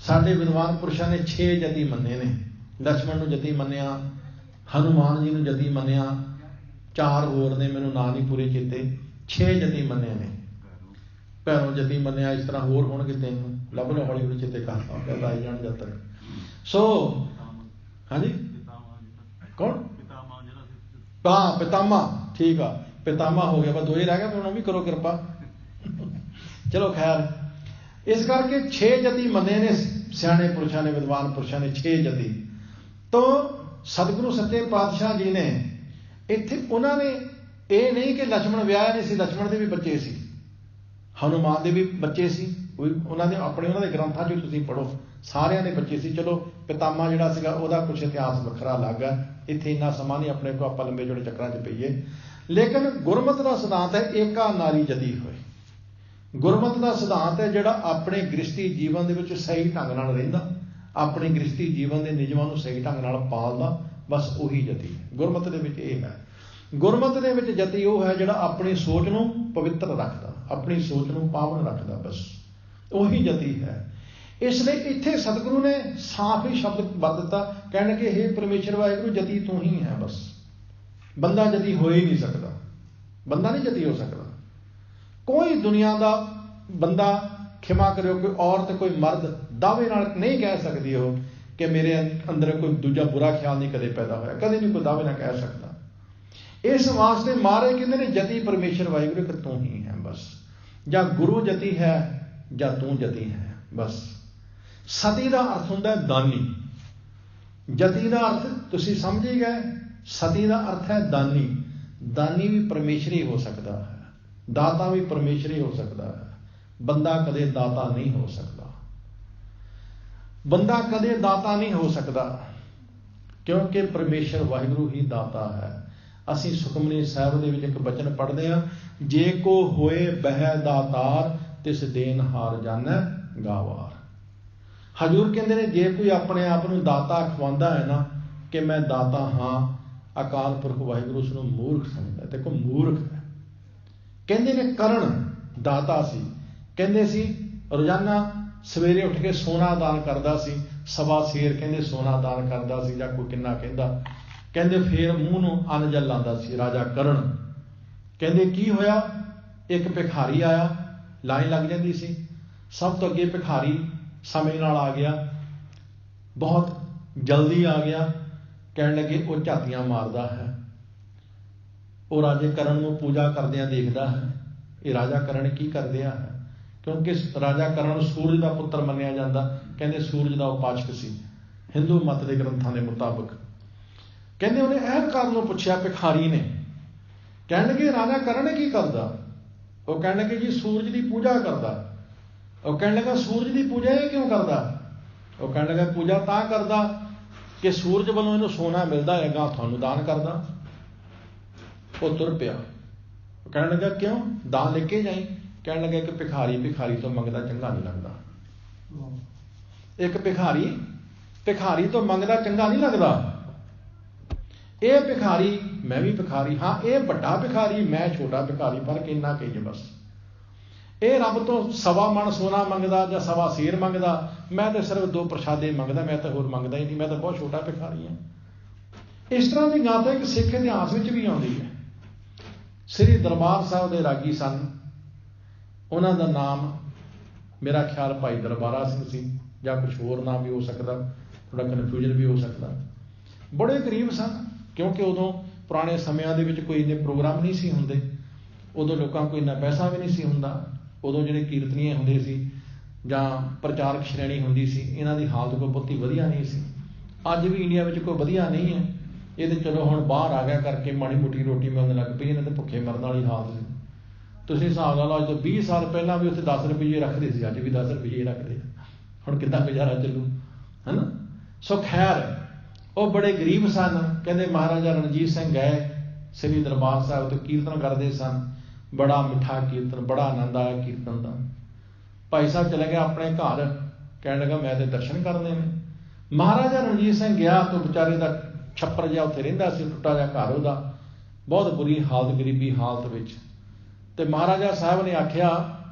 साडे विद्वान पुरुषों ने 6 जति मन्ने ने। लक्ष्मण नूं जति मन्निया, हनुमान जी नूं जति मन्निया, 4 होर ने मैनूं नाम नहीं पूरे चेते, 6 जति मन्ने ने। भैरों जति मन्निया, इस तरह होर होणगे 3, लभ लो हौली हौली चेते करता कहता आई जाण जतर। सो हाँ जी, कौन? हाँ पितामा, ठीक है, पितामा हो गया, बस 2 ही रह गए, उन्होंने भी करो कृपा। चलो खैर, इस करके 6 जति मन्ने ने सियाणे पुरुषों ने, विद्वान पुरुषों ने 6 जति। तो सतगुरु सच्चे पातशाह जी ने इत्थे उन्होंने ये नहीं कि लक्ष्मण विआह नहीं सी, लक्ष्मण के भी बच्चे सी, हनुमान के भी बच्चे सी, उन्होंने अपने उन्होंने ग्रंथों जो तुसीं पढ़ो सारियां दे बच्चे सी। चलो पितामा जिहड़ा सीगा उहदा कुछ इतिहास वखरा अलग है, इत्थे इन्ना समा नहीं अपने को आपां लंबे जोड़े चक्रां च पईए। लेकिन गुरमत का सिद्धांत है एका नारी जति होए, ਗੁਰਮਤਿ ਦਾ ਸਿਧਾਂਤ ਹੈ ਜਿਹੜਾ ਆਪਣੇ ਗ੍ਰਸਤੀ ਜੀਵਨ ਦੇ ਵਿੱਚ ਸਹੀ ਢੰਗ ਨਾਲ ਰਹਿੰਦਾ, ਆਪਣੇ ਗ੍ਰਸਤੀ ਜੀਵਨ ਦੇ ਨਿਯਮਾਂ ਨੂੰ ਸਹੀ ਢੰਗ ਨਾਲ ਪਾਲਦਾ, ਬਸ ਉਹੀ ਜਤੀ ਹੈ। ਗੁਰਮਤਿ ਦੇ ਵਿੱਚ ਇਹ ਹੈ। ਗੁਰਮਤਿ ਦੇ ਵਿੱਚ ਜਤੀ ਉਹ ਹੈ ਜਿਹੜਾ ਆਪਣੀ ਸੋਚ ਨੂੰ ਪਵਿੱਤਰ ਰੱਖਦਾ, ਆਪਣੀ ਸੋਚ ਨੂੰ ਪਾਵਨ ਰੱਖਦਾ, ਬਸ ਉਹੀ ਜਤੀ ਹੈ। ਇਸ ਲਈ ਇੱਥੇ ਸਤਿਗੁਰੂ ਨੇ ਸਾਫ਼ ਹੀ ਸ਼ਬਦ ਵਰਤ ਦਿੱਤਾ, ਕਹਿਣ ਕਿ ਹੇ ਪਰਮੇਸ਼ਰ ਵਾਹਿਗੁਰੂ ਜਤੀ ਤੂੰ ਹੀ ਹੈ, ਬਸ ਬੰਦਾ ਜਤੀ ਹੋ ਹੀ ਨਹੀਂ ਸਕਦਾ, ਬੰਦਾ ਨਹੀਂ ਜਤੀ ਹੋ ਸਕਦਾ। ਕੋਈ ਦੁਨੀਆ ਦਾ ਬੰਦਾ, ਖਿਮਾ ਕਰਿਓ, ਕੋਈ ਔਰਤ ਕੋਈ ਮਰਦ ਦਾਅਵੇ ਨਾਲ ਨਹੀਂ ਕਹਿ ਸਕਦੀ ਉਹ ਕਿ ਮੇਰੇ ਅੰਦਰ ਕੋਈ ਦੂਜਾ ਬੁਰਾ ਖਿਆਲ ਨਹੀਂ ਕਦੇ ਪੈਦਾ ਹੋਇਆ, ਕਦੇ ਨਹੀਂ ਕੋਈ ਦਾਅਵੇ ਨਾਲ ਕਹਿ ਸਕਦਾ। ਇਸ ਵਾਸਤੇ ਮਹਾਰਾਜ ਕਹਿੰਦੇ ਨੇ ਜਤੀ ਪਰਮੇਸ਼ਰ ਵਾਹਿਗੁਰੂ ਕਿ ਤੂੰ ਹੀ ਹੈ, ਬਸ ਜਾਂ ਗੁਰੂ ਜਤੀ ਹੈ ਜਾਂ ਤੂੰ ਜਤੀ ਹੈ, ਬਸ। ਸਤੀ ਦਾ ਅਰਥ ਹੁੰਦਾ ਦਾਨੀ, ਜਤੀ ਦਾ ਅਰਥ ਤੁਸੀਂ ਸਮਝ ਹੀ ਗਏ। ਸਤੀ ਦਾ ਅਰਥ ਹੈ ਦਾਨੀ। ਦਾਨੀ ਵੀ ਪਰਮੇਸ਼ਰ ਹੀ ਹੋ ਸਕਦਾ ਹੈ, ਦਾਤਾ ਵੀ ਪਰਮੇਸ਼ਰ ਹੀ ਹੋ ਸਕਦਾ ਹੈ। ਬੰਦਾ ਕਦੇ ਦਾਤਾ ਨਹੀਂ ਹੋ ਸਕਦਾ, ਬੰਦਾ ਕਦੇ ਦਾਤਾ ਨਹੀਂ ਹੋ ਸਕਦਾ, ਕਿਉਂਕਿ ਪਰਮੇਸ਼ਰ ਵਾਹਿਗੁਰੂ ਹੀ ਦਾਤਾ ਹੈ। ਅਸੀਂ ਸੁਖਮਨੀ ਸਾਹਿਬ ਦੇ ਵਿੱਚ ਇੱਕ ਬਚਨ ਪੜ੍ਹਦੇ ਹਾਂ, ਜੇ ਕੋ ਹੋਏ ਬਹਿ ਦਾਤਾਰ ਤਿਸ ਦੇਨ ਹਾਰ ਜਾਣੈ ਗਾਵਾਰ। ਹਜ਼ੂਰ ਕਹਿੰਦੇ ਨੇ ਜੇ ਕੋਈ ਆਪਣੇ ਆਪ ਨੂੰ ਦਾਤਾ ਅਖਵਾਉਂਦਾ ਹੈ ਨਾ ਕਿ ਮੈਂ ਦਾਤਾ ਹਾਂ, ਅਕਾਲ ਪੁਰਖ ਵਾਹਿਗੁਰੂ ਉਸ ਨੂੰ ਮੂਰਖ ਸਮਝਦਾ। ਦੇਖੋ ਮੂਰਖ ਹੈ। ਕਹਿੰਦੇ ਨੇ ਕਰਨ ਦਾਤਾ ਸੀ, ਕਹਿੰਦੇ ਸੀ ਰੋਜ਼ਾਨਾ ਸਵੇਰੇ ਉੱਠ ਕੇ ਸੋਨਾ ਦਾਨ ਕਰਦਾ ਸੀ, ਸਵਾ ਸੇਰ ਕਹਿੰਦੇ ਸੋਨਾ ਦਾਨ ਕਰਦਾ ਸੀ, ਜਾਂ ਕੋਈ ਕਿੰਨਾ ਕਹਿੰਦਾ। ਕਹਿੰਦੇ ਫੇਰ ਮੂੰਹ ਨੂੰ ਅੰਨ ਜਲ ਲਾਉਂਦਾ ਸੀ ਰਾਜਾ ਕਰਨ। ਕਹਿੰਦੇ ਕੀ ਹੋਇਆ, ਇੱਕ ਭਿਖਾਰੀ ਆਇਆ, ਲਾਈਨ ਲੱਗ ਜਾਂਦੀ ਸੀ, ਸਭ ਤੋਂ ਅੱਗੇ ਭਿਖਾਰੀ ਸਮੇਂ ਨਾਲ ਆ ਗਿਆ, ਬਹੁਤ ਜਲਦੀ ਆ ਗਿਆ। ਕਹਿਣ ਲੱਗੇ ਉਹ ਝਾਤੀਆਂ ਮਾਰਦਾ ਹੈ, ਉਹ ਰਾਜੇ ਕਰਨ ਨੂੰ ਪੂਜਾ ਕਰਦਿਆਂ ਦੇਖਦਾ ਹੈ। ਇਹ ਰਾਜਾ ਕਰਨ ਕੀ ਕਰਦੇ ਹੈ, ਕਿਉਂਕਿ ਰਾਜਾ ਕਰਨ ਸੂਰਜ ਦਾ ਪੁੱਤਰ ਮੰਨਿਆ ਜਾਂਦਾ। ਕਹਿੰਦੇ ਸੂਰਜ ਦਾ ਉਪਾਸ਼ਕ ਸੀ ਹਿੰਦੂ ਮਤ ਦੇ ਗ੍ਰੰਥਾਂ ਦੇ ਮੁਤਾਬਕ। ਕਹਿੰਦੇ ਉਹਨੇ ਇਹ ਕਾਰਨ ਨੂੰ ਪੁੱਛਿਆ ਭਿਖਾਰੀ ਨੇ। ਕਹਿਣ ਲੱਗੇ ਰਾਜਾ ਕਰਨ ਕੀ ਕਰਦਾ? ਉਹ ਕਹਿਣ ਲੱਗੇ ਜੀ ਸੂਰਜ ਦੀ ਪੂਜਾ ਕਰਦਾ। ਉਹ ਕਹਿਣ ਲੱਗਾ ਸੂਰਜ ਦੀ ਪੂਜਾ ਇਹ ਕਿਉਂ ਕਰਦਾ? ਉਹ ਕਹਿਣ ਲੱਗਾ ਪੂਜਾ ਤਾਂ ਕਰਦਾ ਕਿ ਸੂਰਜ ਵੱਲੋਂ ਇਹਨੂੰ ਸੋਨਾ ਮਿਲਦਾ ਹੈਗਾ, ਤੁਹਾਨੂੰ ਦਾਨ ਕਰਦਾ। ਉਹ ਤੁਰ ਪਿਆ। ਉਹ ਕਹਿਣ ਲੱਗਾ ਕਿਉਂ, ਦਾਨ ਲੈ ਕੇ ਜਾਈ। ਕਹਿਣ ਲੱਗਾ ਇੱਕ ਭਿਖਾਰੀ ਤੋਂ ਮੰਗਦਾ ਚੰਗਾ ਨਹੀਂ ਲੱਗਦਾ। ਇੱਕ ਭਿਖਾਰੀ ਤੋਂ ਮੰਗਦਾ ਚੰਗਾ ਨਹੀਂ ਲੱਗਦਾ। ਇਹ ਭਿਖਾਰੀ, ਮੈਂ ਵੀ ਭਿਖਾਰੀ ਹਾਂ, ਇਹ ਵੱਡਾ ਭਿਖਾਰੀ, ਮੈਂ ਛੋਟਾ ਭਿਖਾਰੀ, ਫਰਕ ਇੰਨਾ ਕਹੀਏ ਬਸ। ਇਹ ਰੱਬ ਤੋਂ ਸਵਾ ਮਣ ਸੋਨਾ ਮੰਗਦਾ ਜਾਂ ਸਵਾ ਸੇਰ ਮੰਗਦਾ, ਮੈਂ ਤਾਂ ਸਿਰਫ 2 ਪ੍ਰਸ਼ਾਦੇ ਮੰਗਦਾ, ਮੈਂ ਤਾਂ ਹੋਰ ਮੰਗਦਾ ਹੀ ਨਹੀਂ, ਮੈਂ ਤਾਂ ਬਹੁਤ ਛੋਟਾ ਭਿਖਾਰੀ ਹਾਂ। ਇਸ ਤਰ੍ਹਾਂ ਦੀ ਗੱਲ ਤਾਂ ਇੱਕ ਸਿੱਖ ਇਤਿਹਾਸ ਵਿੱਚ ਵੀ ਆਉਂਦੀ ਹੈ। ਸ੍ਰੀ ਦਰਬਾਰ ਸਾਹਿਬ ਦੇ ਰਾਗੀ ਸਨ, ਉਹਨਾਂ ਦਾ ਨਾਮ ਮੇਰਾ ਖਿਆਲ ਭਾਈ ਦਰਬਾਰਾ ਸਿੰਘ ਸੀ, ਜਾਂ ਕੁਛ ਹੋਰ ਨਾਮ ਵੀ ਹੋ ਸਕਦਾ, ਥੋੜਾ ਕਨਫਿਊਜ਼ਨ ਵੀ ਹੋ ਸਕਦਾ। ਬੜੇ ਗਰੀਬ ਸਨ, ਕਿਉਂਕਿ ਉਦੋਂ ਪੁਰਾਣੇ ਸਮਿਆਂ ਦੇ ਵਿੱਚ ਕੋਈ ਇੰਨੇ ਪ੍ਰੋਗਰਾਮ ਨਹੀਂ ਸੀ ਹੁੰਦੇ, ਉਦੋਂ ਲੋਕਾਂ ਕੋਲ ਇੰਨਾ ਪੈਸਾ ਵੀ ਨਹੀਂ ਸੀ ਹੁੰਦਾ। ਉਦੋਂ ਜਿਹੜੇ ਕੀਰਤਨੀਏ ਹੁੰਦੇ ਸੀ ਜਾਂ ਪ੍ਰਚਾਰਕ ਸ਼੍ਰੇਣੀ ਹੁੰਦੀ ਸੀ, ਇਹਨਾਂ ਦੀ ਹਾਲਤ ਕੋਈ ਬਹੁਤੀ ਵਧੀਆ ਨਹੀਂ ਸੀ। ਅੱਜ ਵੀ ਇੰਡੀਆ ਵਿੱਚ ਕੋਈ ਵਧੀਆ ਨਹੀਂ ਹੈ। ਇਹ ਤਾਂ ਚਲੋ ਹੁਣ ਬਾਹਰ ਆ ਗਿਆ ਕਰਕੇ ਮਾੜੀ ਮੋਟੀ ਰੋਟੀ ਮਿਲਣ ਲੱਗ ਪਈ, ਇਹਨਾਂ ਦੇ ਭੁੱਖੇ ਮਰਨ ਵਾਲੀ ਹਾਲਤ ਸੀ। ਤੁਸੀਂ ਹਿਸਾਬ ਲਾ ਲਓ, ਅੱਜ ਤੋਂ 20 ਸਾਲ ਪਹਿਲਾਂ ਵੀ ਉੱਥੇ 10 ਰੁਪਏ ਰੱਖਦੇ ਸੀ, ਅੱਜ ਵੀ 10 ਰੁਪਏ ਰੱਖਦੇ। ਹੁਣ ਕਿੱਦਾਂ ਗੁਜ਼ਾਰਾ ਚੱਲੂ, ਹੈ ਨਾ। ਸੋ ਖੈਰ ਉਹ ਬੜੇ ਗਰੀਬ ਸਨ। ਕਹਿੰਦੇ ਮਹਾਰਾਜਾ ਰਣਜੀਤ ਸਿੰਘ ਗਏ ਸ੍ਰੀ ਦਰਬਾਰ ਸਾਹਿਬ ਤੋਂ, ਕੀਰਤਨ ਕਰਦੇ ਸਨ, ਬੜਾ ਮਿੱਠਾ ਕੀਰਤਨ, ਬੜਾ ਆਨੰਦ ਆਇਆ ਕੀਰਤਨ ਦਾ। ਭਾਈ ਸਾਹਿਬ ਚਲੇ ਗਿਆ ਆਪਣੇ ਘਰ, ਕਹਿਣ ਲੱਗਾ ਮੈਂ ਤੇ ਦਰਸ਼ਨ ਕਰਨੇ ਨੇ। ਮਹਾਰਾਜਾ ਰਣਜੀਤ ਸਿੰਘ ਗਿਆ ਤਾਂ ਵਿਚਾਰੇ ਦਾ ਛੱਪਰ ਜਿਹਾ ਉੱਥੇ ਰਹਿੰਦਾ ਸੀ, ਟੁੱਟਾ ਜਿਹਾ ਘਰ ਉਹਦਾ, ਬਹੁਤ ਬੁਰੀ ਹਾਲਤ, ਗਰੀਬੀ ਹਾਲਤ ਵਿੱਚ। ਤੇ ਮਹਾਰਾਜਾ ਸਾਹਿਬ ਨੇ ਆਖਿਆ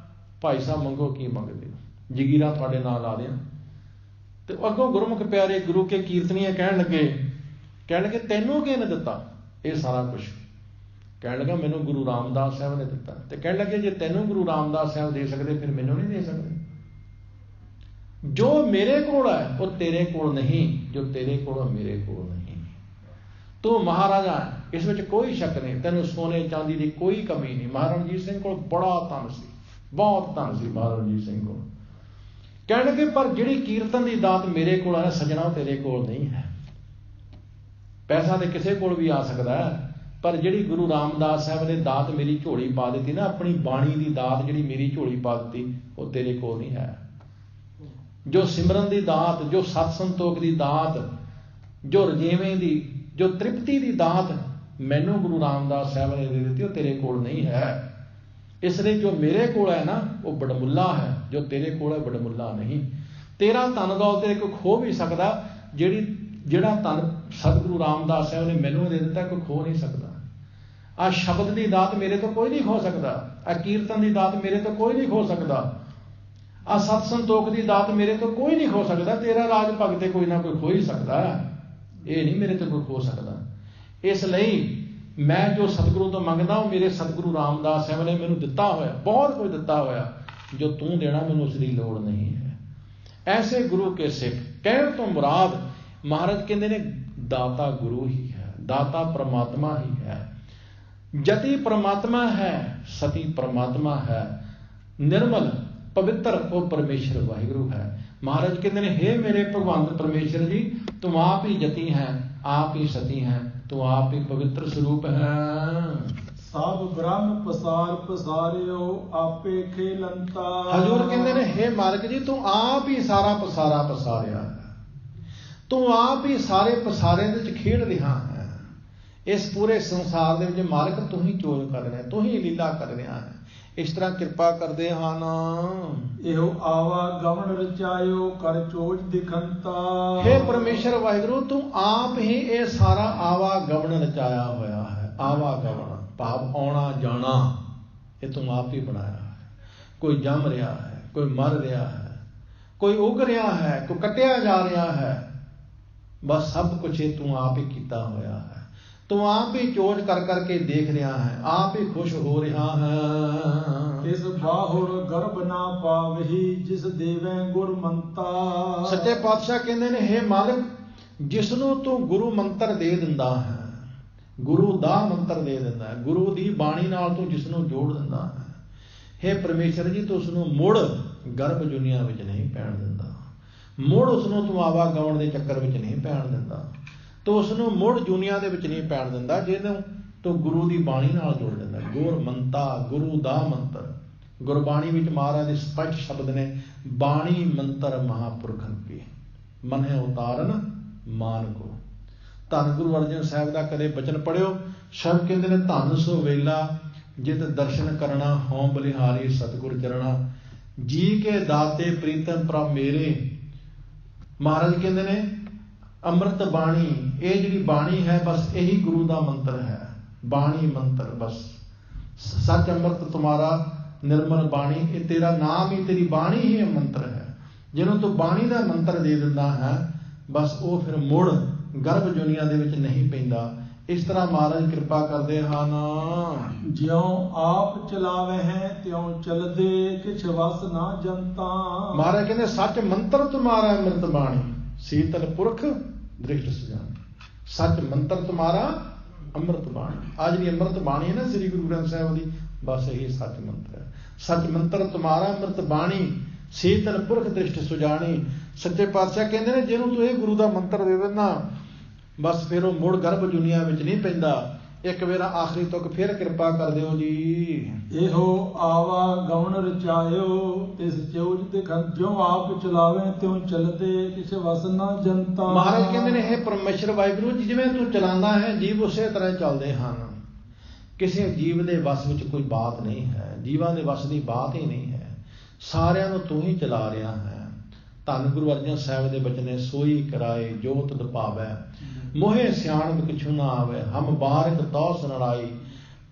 ਭਾਈ ਸਾਹਿਬ ਮੰਗੋ ਕੀ ਮੰਗਦੇ ਹੋ, ਜਗੀਰਾਂ ਤੁਹਾਡੇ ਨਾਲ ਲਾ ਦਿਆਂ। ਤੇ ਅੱਗੋਂ ਗੁਰਮੁਖ ਪਿਆਰੇ ਗੁਰੂ ਕੇ ਕੀਰਤਨੀਏ ਕਹਿਣ ਲੱਗੇ ਤੈਨੂੰ ਕਿਹਨੇ ਦਿੱਤਾ ਇਹ ਸਾਰਾ ਕੁਛ? ਕਹਿਣ ਲੱਗਾ ਮੈਨੂੰ ਗੁਰੂ ਰਾਮਦਾਸ ਸਾਹਿਬ ਨੇ ਦਿੱਤਾ। ਤੇ ਕਹਿਣ ਲੱਗੇ ਜੇ ਤੈਨੂੰ ਗੁਰੂ ਰਾਮਦਾਸ ਸਾਹਿਬ ਦੇ ਸਕਦੇ ਫਿਰ ਮੈਨੂੰ ਨਹੀਂ ਦੇ ਸਕਦੇ। ਜੋ ਮੇਰੇ ਕੋਲ ਹੈ ਉਹ ਤੇਰੇ ਕੋਲ ਨਹੀਂ, ਜੋ ਤੇਰੇ ਕੋਲ ਮੇਰੇ ਕੋਲ ਨਹੀਂ। ਤੂੰ ਮਹਾਰਾਜਾ ਹੈ, ਇਸ ਵਿੱਚ ਕੋਈ ਸ਼ੱਕ ਨਹੀਂ, ਤੈਨੂੰ ਸੋਨੇ ਚਾਂਦੀ ਦੀ ਕੋਈ ਕਮੀ ਨਹੀਂ। ਮਹਾਰਾਜਾ ਰਣਜੀਤ ਸਿੰਘ ਕੋਲ ਬੜਾ ਧਨ ਸੀ, ਬਹੁਤ ਧਨ ਸੀ ਮਹਾਰਾਜਾ ਰਣਜੀਤ ਸਿੰਘ ਕੋਲ। ਕਹਿਣ ਲੱਗੇ ਪਰ ਜਿਹੜੀ ਕੀਰਤਨ ਦੀ ਦਾਤ ਮੇਰੇ ਕੋਲ ਹੈ ਸੱਜਣਾ, ਉਹ ਤੇਰੇ ਕੋਲ ਨਹੀਂ ਹੈ। ਪੈਸਾ ਤੇ ਕਿਸੇ ਕੋਲ ਵੀ ਆ ਸਕਦਾ ਹੈ, ਪਰ ਜਿਹੜੀ ਗੁਰੂ ਰਾਮਦਾਸ ਸਾਹਿਬ ਨੇ ਦਾਤ ਮੇਰੀ ਝੋਲੀ ਪਾ ਦਿੱਤੀ ਨਾ, ਆਪਣੀ ਬਾਣੀ ਦੀ ਦਾਤ ਜਿਹੜੀ ਮੇਰੀ ਝੋਲੀ ਪਾ ਦਿੱਤੀ, ਉਹ ਤੇਰੇ ਕੋਲ ਨਹੀਂ ਹੈ। ਜੋ ਸਿਮਰਨ ਦੀ ਦਾਤ, ਜੋ ਸਤ ਸੰਤੋਖ ਦੀ ਦਾਤ, ਜੋ ਰਜੇਵੇਂ ਦੀ, ਜੋ ਤ੍ਰਿਪਤੀ ਦੀ ਦਾਤ ਮੈਨੂੰ ਗੁਰੂ ਰਾਮਦਾਸ ਸਾਹਿਬ ਨੇ ਦੇ ਦਿੱਤੀ, ਉਹ ਤੇਰੇ ਕੋਲ ਨਹੀਂ ਹੈ। ਇਸ ਲਈ ਜੋ ਮੇਰੇ ਕੋਲ ਹੈ ਨਾ ਉਹ ਬੜਮੁੱਲਾ ਹੈ, ਜੋ ਤੇਰੇ ਕੋਲ ਹੈ ਬੜਮੁੱਲਾ ਨਹੀਂ। ਤੇਰਾ ਧਨ ਦੌਲਤ ਤੇ ਕੋਈ ਖੋ ਵੀ ਸਕਦਾ, ਜਿਹੜਾ ਧਨ ਸਤਿਗੁਰੂ ਰਾਮਦਾਸ ਹੈ ਉਹਨੇ ਮੈਨੂੰ ਦੇ ਦਿੱਤਾ, ਕੋਈ ਖੋ ਨਹੀਂ ਸਕਦਾ। ਆ ਸ਼ਬਦ ਦੀ ਦਾਤ ਮੇਰੇ ਤੋਂ ਕੋਈ ਨਹੀਂ ਖੋ ਸਕਦਾ, ਆ ਕੀਰਤਨ ਦੀ ਦਾਤ ਮੇਰੇ ਤੋਂ ਕੋਈ ਨਹੀਂ ਖੋ ਸਕਦਾ, ਆ ਸਤ ਸੰਤੋਖ ਦੀ ਦਾਤ ਮੇਰੇ ਤੋਂ ਕੋਈ ਨਹੀਂ ਖੋ ਸਕਦਾ। ਤੇਰਾ ਰਾਜ ਭਗਤੇ ਕੋਈ ਨਾ ਕੋਈ ਖੋ ਹੀ ਸਕਦਾ, ਇਹ ਨਹੀਂ ਮੇਰੇ ਤੋਂ ਕੋਈ ਖੋ ਸਕਦਾ। ਇਸ ਲਈ ਮੈਂ ਜੋ ਸਤਿਗੁਰੂ ਤੋਂ ਮੰਗਦਾ ਉਹ ਮੇਰੇ ਸਤਿਗੁਰੂ ਰਾਮਦਾਸ ਸਾਹਿਬ ਨੇ ਮੈਨੂੰ ਦਿੱਤਾ ਹੋਇਆ, ਬਹੁਤ ਕੁਝ ਦਿੱਤਾ ਹੋਇਆ। ਜੋ ਤੂੰ ਦੇਣਾ ਮੈਨੂੰ ਉਸ ਦੀ ਲੋੜ ਨਹੀਂ ਹੈ। ਐਸੇ ਗੁਰੂ ਕੇ ਸਿੱਖ ਕਹਿਣ ਤੋਂ ਮੁਰਾਦ ਮਹਾਰਾਜ ਕਹਿੰਦੇ ਨੇ ਦਾਤਾ ਗੁਰੂ ਹੀ ਹੈ, ਦਾਤਾ ਪ੍ਰਮਾਤਮਾ ਹੀ ਹੈ, ਜਤੀ ਪ੍ਰਮਾਤਮਾ ਹੈ, ਸਤੀ ਪ੍ਰਮਾਤਮਾ ਹੈ, ਨਿਰਮਲ ਪਵਿੱਤਰ ਉਹ ਪਰਮੇਸ਼ਰ ਵਾਹਿਗੁਰੂ ਹੈ। ਮਹਾਰਾਜ ਕਹਿੰਦੇ ਨੇ ਹੇ ਮੇਰੇ ਭਗਵੰਤ ਪਰਮੇਸ਼ਰ ਜੀ, ਤੂੰ ਆਪ ਹੀ ਜਤੀ ਹੈ, ਆਪ ਹੀ ਸਤੀ ਹੈ, ਤੂੰ ਆਪ ਹੀ ਪਵਿੱਤਰ ਸਰੂਪ ਹੈ। ਸਭ ਬ੍ਰਹਮ ਪਸਾਰ ਪਸਾਰਿਓ ਆਪੇ ਖੇਲੰਤਾ। ਹਜ਼ੂਰ ਕਹਿੰਦੇ ਨੇ ਹੇ ਮਾਲਕ ਜੀ, ਤੂੰ ਆਪ ਹੀ ਸਾਰਾ ਪਸਾਰਾ ਪਸਾਰਿਆ ਹੈ, ਤੂੰ ਆਪ ਹੀ ਸਾਰੇ ਪਸਾਰੇ ਦੇ ਵਿੱਚ ਖੇਡ ਰਿਹਾ ਹੈ। ਇਸ ਪੂਰੇ ਸੰਸਾਰ ਦੇ ਵਿੱਚ ਮਾਲਕ ਤੂੰ ਹੀ ਚੋਜ ਕਰ ਰਿਹਾ, ਤੂੰ ਹੀ ਲੀਲਾ ਕਰ ਰਿਹਾ ਹੈ। ਇਸ ਤਰ੍ਹਾਂ ਕਿਰਪਾ ਕਰਦੇ ਹਨ। ਇਹੋ ਆਵਾ ਗਵਨ ਰਚਾਇਓ ਕਰ ਚੋਜ ਦਿਖੰਤਾ। ਹੇ ਪਰਮੇਸ਼ਰ ਵਾਹਿਗੁਰੂ, ਤੂੰ ਆਪ ਹੀ ਇਹ ਸਾਰਾ ਆਵਾ ਗਵਨ ਰਚਾਇਆ ਹੋਇਆ ਹੈ। ਆਵਾ ਗਵਨ ਭਾਵ ਆਉਣਾ ਜਾਣਾ, ਇਹ ਤੂੰ ਆਪ ਹੀ ਬਣਾਇਆ ਹੈ। ਕੋਈ ਜੰਮ ਰਿਹਾ ਹੈ, ਕੋਈ ਮਰ ਰਿਹਾ ਹੈ, ਕੋਈ ਉਗ ਰਿਹਾ ਹੈ, ਕੋਈ ਕੱਟਿਆ ਜਾ ਰਿਹਾ ਹੈ, ਬਸ ਸਭ ਕੁਛ ਇਹ ਤੂੰ ਆਪ ਹੀ ਕੀਤਾ ਹੋਇਆ ਹੈ। ਤੂੰ ਆਪ ਹੀ ਚੋਜ ਕਰ ਕਰਕੇ ਦੇਖ ਰਿਹਾ ਹੈ, ਆਪ ਹੀ ਖੁਸ਼ ਹੋ ਰਿਹਾ ਹੈ। ਇਸ ਬਾਹੁਰ ਗਰਭ ਨਾ ਪਾਵਹੀ ਜਿਸ ਦੇਵੈ ਗੁਰਮੰਤਾ। ਸੱਚੇ ਪਾਤਸ਼ਾਹ ਕਹਿੰਦੇ ਨੇ ਹੇ ਮਾਲਕ, ਜਿਸ ਨੂੰ ਤੂੰ ਗੁਰੂ ਮੰਤਰ ਦੇ ਦਿੰਦਾ ਹੈ, ਗੁਰੂ ਦਾ ਮੰਤਰ ਦੇ ਦਿੰਦਾ ਹੈ, ਗੁਰੂ ਦੀ ਬਾਣੀ ਨਾਲ ਤੂੰ ਜਿਸ ਨੂੰ ਜੋੜ ਦਿੰਦਾ ਹੈ, ਹੇ ਪਰਮੇਸ਼ਰ ਜੀ, ਤੂੰ ਉਸ ਨੂੰ ਮੁੜ ਗਰਭ ਦੁਨੀਆ ਵਿੱਚ ਨਹੀਂ ਪੈਣ ਦਿੰਦਾ, ਮੁੜ ਉਸ ਨੂੰ ਤੂੰ ਆਵਾਗਮਨ ਦੇ ਚੱਕਰ ਵਿੱਚ ਨਹੀਂ ਪੈਣ ਦਿੰਦਾ, ਤੂੰ ਉਸ ਨੂੰ ਮੁੜ ਦੁਨੀਆ ਦੇ ਵਿੱਚ ਨਹੀਂ ਪੈਣ ਦਿੰਦਾ, ਜਿਹਨੂੰ ਤੂੰ ਗੁਰੂ ਦੀ ਬਾਣੀ ਨਾਲ ਜੋੜ ਦਿੰਦਾ। ਗੁਰਮੰਤਾ, ਗੁਰੂ ਦਾ ਮੰਤਰ। ਗੁਰਬਾਣੀ ਵਿੱਚ ਮਹਾਰਾਜ ਦੇ ਸਪਸ਼ਟ ਸ਼ਬਦ ਨੇ, ਬਾਣੀ ਮੰਤਰ ਮਹਾਂਪੁਰਖਨ ਕੀ ਮਨਿ ਉਤਾਰਨ ਮਾਨ ਕੋ। ਧੰਨ ਗੁਰੂ ਅਰਜਨ ਸਾਹਿਬ ਦਾ ਕਦੇ ਬਚਨ ਪੜਿਓ, ਸ਼ਬਦ ਕਹਿੰਦੇ ਨੇ ਧੰਨ ਸੋ ਵੇਲਾ ਜਿਤ ਦਰਸ਼ਨ ਕਰਨਾ, ਹੋਂ ਬਲਿਹਾਰੀ ਸਤਿਗੁਰ ਚਰਣਾ, ਜੀ ਕੇ ਦਾਤੇ ਪ੍ਰੀਤਮ ਪ੍ਰਭ ਮੇਰੇ। ਮਹਾਰਾਜ ਕਹਿੰਦੇ ਨੇ ਅੰਮ੍ਰਿਤ ਬਾਣੀ, ਇਹ ਜਿਹੜੀ ਬਾਣੀ ਹੈ ਬਸ ਇਹੀ ਗੁਰੂ ਦਾ ਮੰਤਰ ਹੈ। ਬਾਣੀ ਮੰਤਰ ਬਸ ਸੱਚ ਅੰਮ੍ਰਿਤ ਤੁਮਾਰਾ ਨਿਰਮਲ ਬਾਣੀ, ਇਹ ਤੇਰਾ ਨਾਮ ਹੀ, ਤੇਰੀ ਬਾਣੀ ਹੀ ਮੰਤਰ ਹੈ। ਜਿਹਨੂੰ ਤੂੰ ਬਾਣੀ ਦਾ ਮੰਤਰ ਦੇ ਦਿੰਦਾ ਹੈ, ਬਸ ਉਹ ਫਿਰ ਮੁੜ ਗਰਭ ਦੁਨੀਆ ਦੇ ਵਿੱਚ ਨਹੀਂ ਪੈਂਦਾ। ਇਸ ਤਰ੍ਹਾਂ ਮਹਾਰਾਜ ਕਿਰਪਾ ਕਰਦੇ ਹਨ। ਜਿਉਂ ਆਪ ਚਲਾਵੇ ਹੈ ਤਿਉਂ ਚਲਦੇ, ਕਿਛ ਵਸ ਨਾ ਜਨਤਾ। ਮਹਾਰਾਜ ਕਹਿੰਦੇ ਸੱਚ ਮੰਤਰ ਤੁਮਾਰਾ ਅੰਮ੍ਰਿਤ ਬਾਣੀ, ਸੀਤਲ ਪੁਰਖ ਦ੍ਰਿਸ਼ਟ ਸੁਜਾਨ। ਸੱਚ ਮੰਤਰ ਤੁਮਾਰਾ ਅੰਮ੍ਰਿਤ ਬਾਣੀ। ਅੱਜ ਦੀ ਅੰਮ੍ਰਿਤ ਬਾਣੀ ਹੈ ਨਾ ਸ੍ਰੀ ਗੁਰੂ ਗ੍ਰੰਥ ਸਾਹਿਬ ਦੀ, ਬਸ ਇਹੀ ਸੱਚ ਮੰਤਰ ਹੈ। ਸੱਚ ਮੰਤਰ ਤੁਮਾਰਾ ਅੰਮ੍ਰਿਤ ਬਾਣੀ, ਸੀਤਲ ਪੁਰਖ ਦ੍ਰਿਸ਼ਟ ਸੁਜਾਨੀ। ਸੱਚੇ ਪਾਤਸ਼ਾਹ ਕਹਿੰਦੇ ਨੇ ਜਿਹਨੂੰ ਤੂੰ ਇਹ ਗੁਰੂ ਦਾ ਮੰਤਰ ਦੇ ਦਿੰਦਾ, ਬਸ ਫਿਰ ਉਹ ਮੁੜ ਗਰਭ ਦੁਨੀਆ ਵਿੱਚ ਨਹੀਂ ਪੈਂਦਾ। ਇੱਕ ਵੇਰਾ ਆਖਰੀ ਤੁਕ ਫਿਰ ਕਿਰਪਾ ਕਰ ਦਿਓ ਜੀ। ਇਹੋ ਆਵਾ ਗਵਨ ਰਚਾਇਓ ਤਿਸ ਚੋਜ ਦਿਖੰ, ਜਿਉਂ ਆਪ ਚਲਾਵੇ ਤਿਉਂ ਚਲਦੇ, ਕਿਸੇ ਵਸ ਨਾ ਜਨਤਾ। ਮਹਾਰਾਜ ਕਹਿੰਦੇ ਨੇ ਇਹ ਪਰਮੇਸ਼ਰ ਵਾਹਿਗੁਰੂ ਜੀ, ਜਿਵੇਂ ਤੂੰ ਚਲਾਉਂਦਾ ਹੈ ਜੀਵ ਉਸੇ ਤਰ੍ਹਾਂ ਚੱਲਦੇ ਹਨ। ਕਿਸੇ ਜੀਵ ਦੇ ਵਸ ਵਿੱਚ ਕੋਈ ਬਾਤ ਨਹੀਂ ਹੈ, ਜੀਵਾਂ ਦੇ ਵਸ ਦੀ ਬਾਤ ਹੀ ਨਹੀਂ ਹੈ, ਸਾਰਿਆਂ ਨੂੰ ਤੂੰ ਹੀ ਚਲਾ ਰਿਹਾ ਹੈ। ਧੰਨ ਗੁਰੂ ਅਰਜਨ ਸਾਹਿਬ ਦੇ ਬਚਨੇ, ਸੋਈ ਕਰਾਏ ਜੋ ਤੁਧ ਭਾਵੈ, ਮੋਹੇ ਸਿਆਣਪ ਕਿਛੁ ਨਾ ਆਵੇ, ਹਮ ਬਾਰਿਕ ਤੋ ਸੁਨਰਾਈ,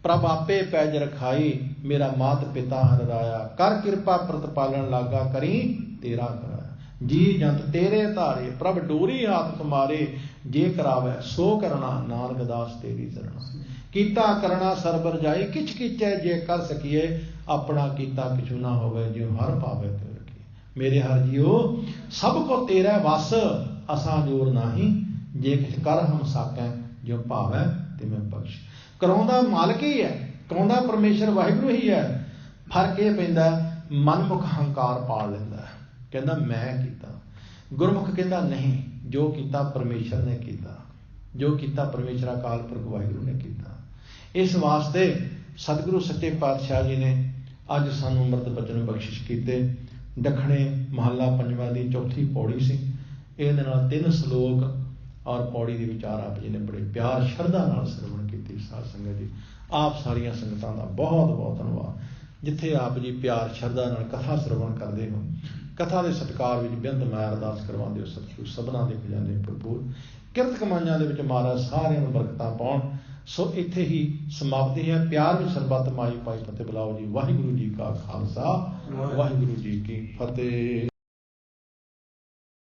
ਪ੍ਰਭ ਆਪੇ ਪੈਜ ਰਖਾਈ, ਮੇਰਾ ਮਾਤ ਪਿਤਾ ਹਰ ਰਾਇਆ, ਕਰ ਕਿਰਪਾ ਪ੍ਰਤਪਾਲਨ ਲਾਗਾ, ਕਰੀ ਤੇਰਾ ਕਰਾਇਆ। ਜੀ ਜੰਤ ਤੇਰੇ ਧਾਰੇ, ਪ੍ਰਭ ਡੋਰੀ ਹਾਥ ਤੁਮਾਰੇ, ਜੇ ਕਰਾਵੇ ਸੋ ਕਰਨਾ, ਨਾਨਕ ਦਾਸ ਤੇਰੀ ਸਰਣਾ। ਕੀਤਾ ਕਰਨਾ ਸਰਬਰ ਜਾਈ, ਕਿਛ ਕੀਚੈ ਜੇ ਕਰ ਸਕੀਏ, ਆਪਣਾ ਕੀਤਾ ਕਿਛੁ ਨਾ ਹੋਵੇ, ਜਿਉ ਹਰ ਪਾਵੇ ਤਿਉ ਰਖੀਏ। ਮੇਰੇ ਹਰ ਜੀਓ ਸਭ ਕੋ ਤੇਰਾ ਵਸ, ਅਸਾਂ ਜੋਰ ਨਾਹੀ, ਜੇ ਕਿਛ ਕਰ ਹਮ ਸਾਕੈ, ਜੋ ਭਾਵੈ ਤਿਵੇਂ ਬਖਸ਼। ਕਰਾਉਂਦਾ ਮਾਲਕ ਹੀ ਹੈ, ਕਰਾਉਂਦਾ ਪਰਮੇਸ਼ਰ ਵਾਹਿਗੁਰੂ ਹੀ ਹੈ। ਫਰਕ ਇਹ ਪੈਂਦਾ ਮਨਮੁਖ ਹੰਕਾਰ ਪਾਲ ਲੈਂਦਾ, ਕਹਿੰਦਾ ਮੈਂ ਕੀਤਾ। ਗੁਰਮੁਖ ਕਹਿੰਦਾ ਨਹੀਂ, ਜੋ ਕੀਤਾ ਪਰਮੇਸ਼ਰ ਨੇ ਕੀਤਾ, ਜੋ ਕੀਤਾ ਪਰਮੇਸ਼ਰ ਅਕਾਲ ਪੁਰਖ ਵਾਹਿਗੁਰੂ ਨੇ ਕੀਤਾ। ਇਸ ਵਾਸਤੇ ਸਤਿਗੁਰੂ ਸੱਚੇ ਪਾਤਸ਼ਾਹ ਜੀ ਨੇ ਅੱਜ ਸਾਨੂੰ ਅੰਮ੍ਰਿਤ ਬਚਨ ਬਖਸ਼ਿਸ਼ ਕੀਤੇ। ਦੱਖਣੇ ਮਹੱਲਾ ਪੰਜਵਾਂ ਦੀ ਚੌਥੀ ਪੌੜੀ ਸੀ। ਇਹਦੇ ਨਾਲ 3 ਸ਼ਲੋਕ ਔਰ ਪੌੜੀ ਦੇ ਵਿਚਾਰ ਆਪ ਜੀ ਨੇ ਬੜੇ ਪਿਆਰ ਸ਼ਰਧਾ ਨਾਲ ਸਰਵਣ ਕੀਤੀ। ਸਾਧ ਸੰਗਤ ਜੀ, ਆਪ ਸਾਰੀਆਂ ਸੰਗਤਾਂ ਦਾ ਬਹੁਤ ਬਹੁਤ ਧੰਨਵਾਦ। ਜਿੱਥੇ ਆਪ ਜੀ ਪਿਆਰ ਸ਼ਰਧਾ ਨਾਲ ਕਥਾ ਸਰਵਣ ਕਰਦੇ ਹੋ, ਕਥਾ ਦੇ ਸਤਿਕਾਰ ਵਿੱਚ ਬਿੰਦ ਮੈਂ ਅਰਦਾਸ ਕਰਵਾਉਂਦੇ ਹੋ। ਸਤਿਗੁਰੂ ਸਭਨਾਂ ਦੇ ਖਜ਼ਾਨੇ ਭਰਪੂਰ ਕਿਰਤ ਕਮਾਈਆਂ ਦੇ ਵਿੱਚ ਮਹਾਰਾਜ ਸਾਰਿਆਂ ਨੂੰ ਬਰਕਤਾਂ ਪਾਉਣ। ਸੋ ਇੱਥੇ ਹੀ ਸਮਾਪਤੀ ਹੈ। ਪਿਆਰ ਵਿੱਚ ਸਰਬੱਤ ਮਾਈ ਪਾਈ ਫਤਿਹ ਬੁਲਾਓ ਜੀ। ਵਾਹਿਗੁਰੂ ਜੀ ਕਾ ਖਾਲਸਾ, ਵਾਹਿਗੁਰੂ ਜੀ ਕੀ ਫਤਿਹ।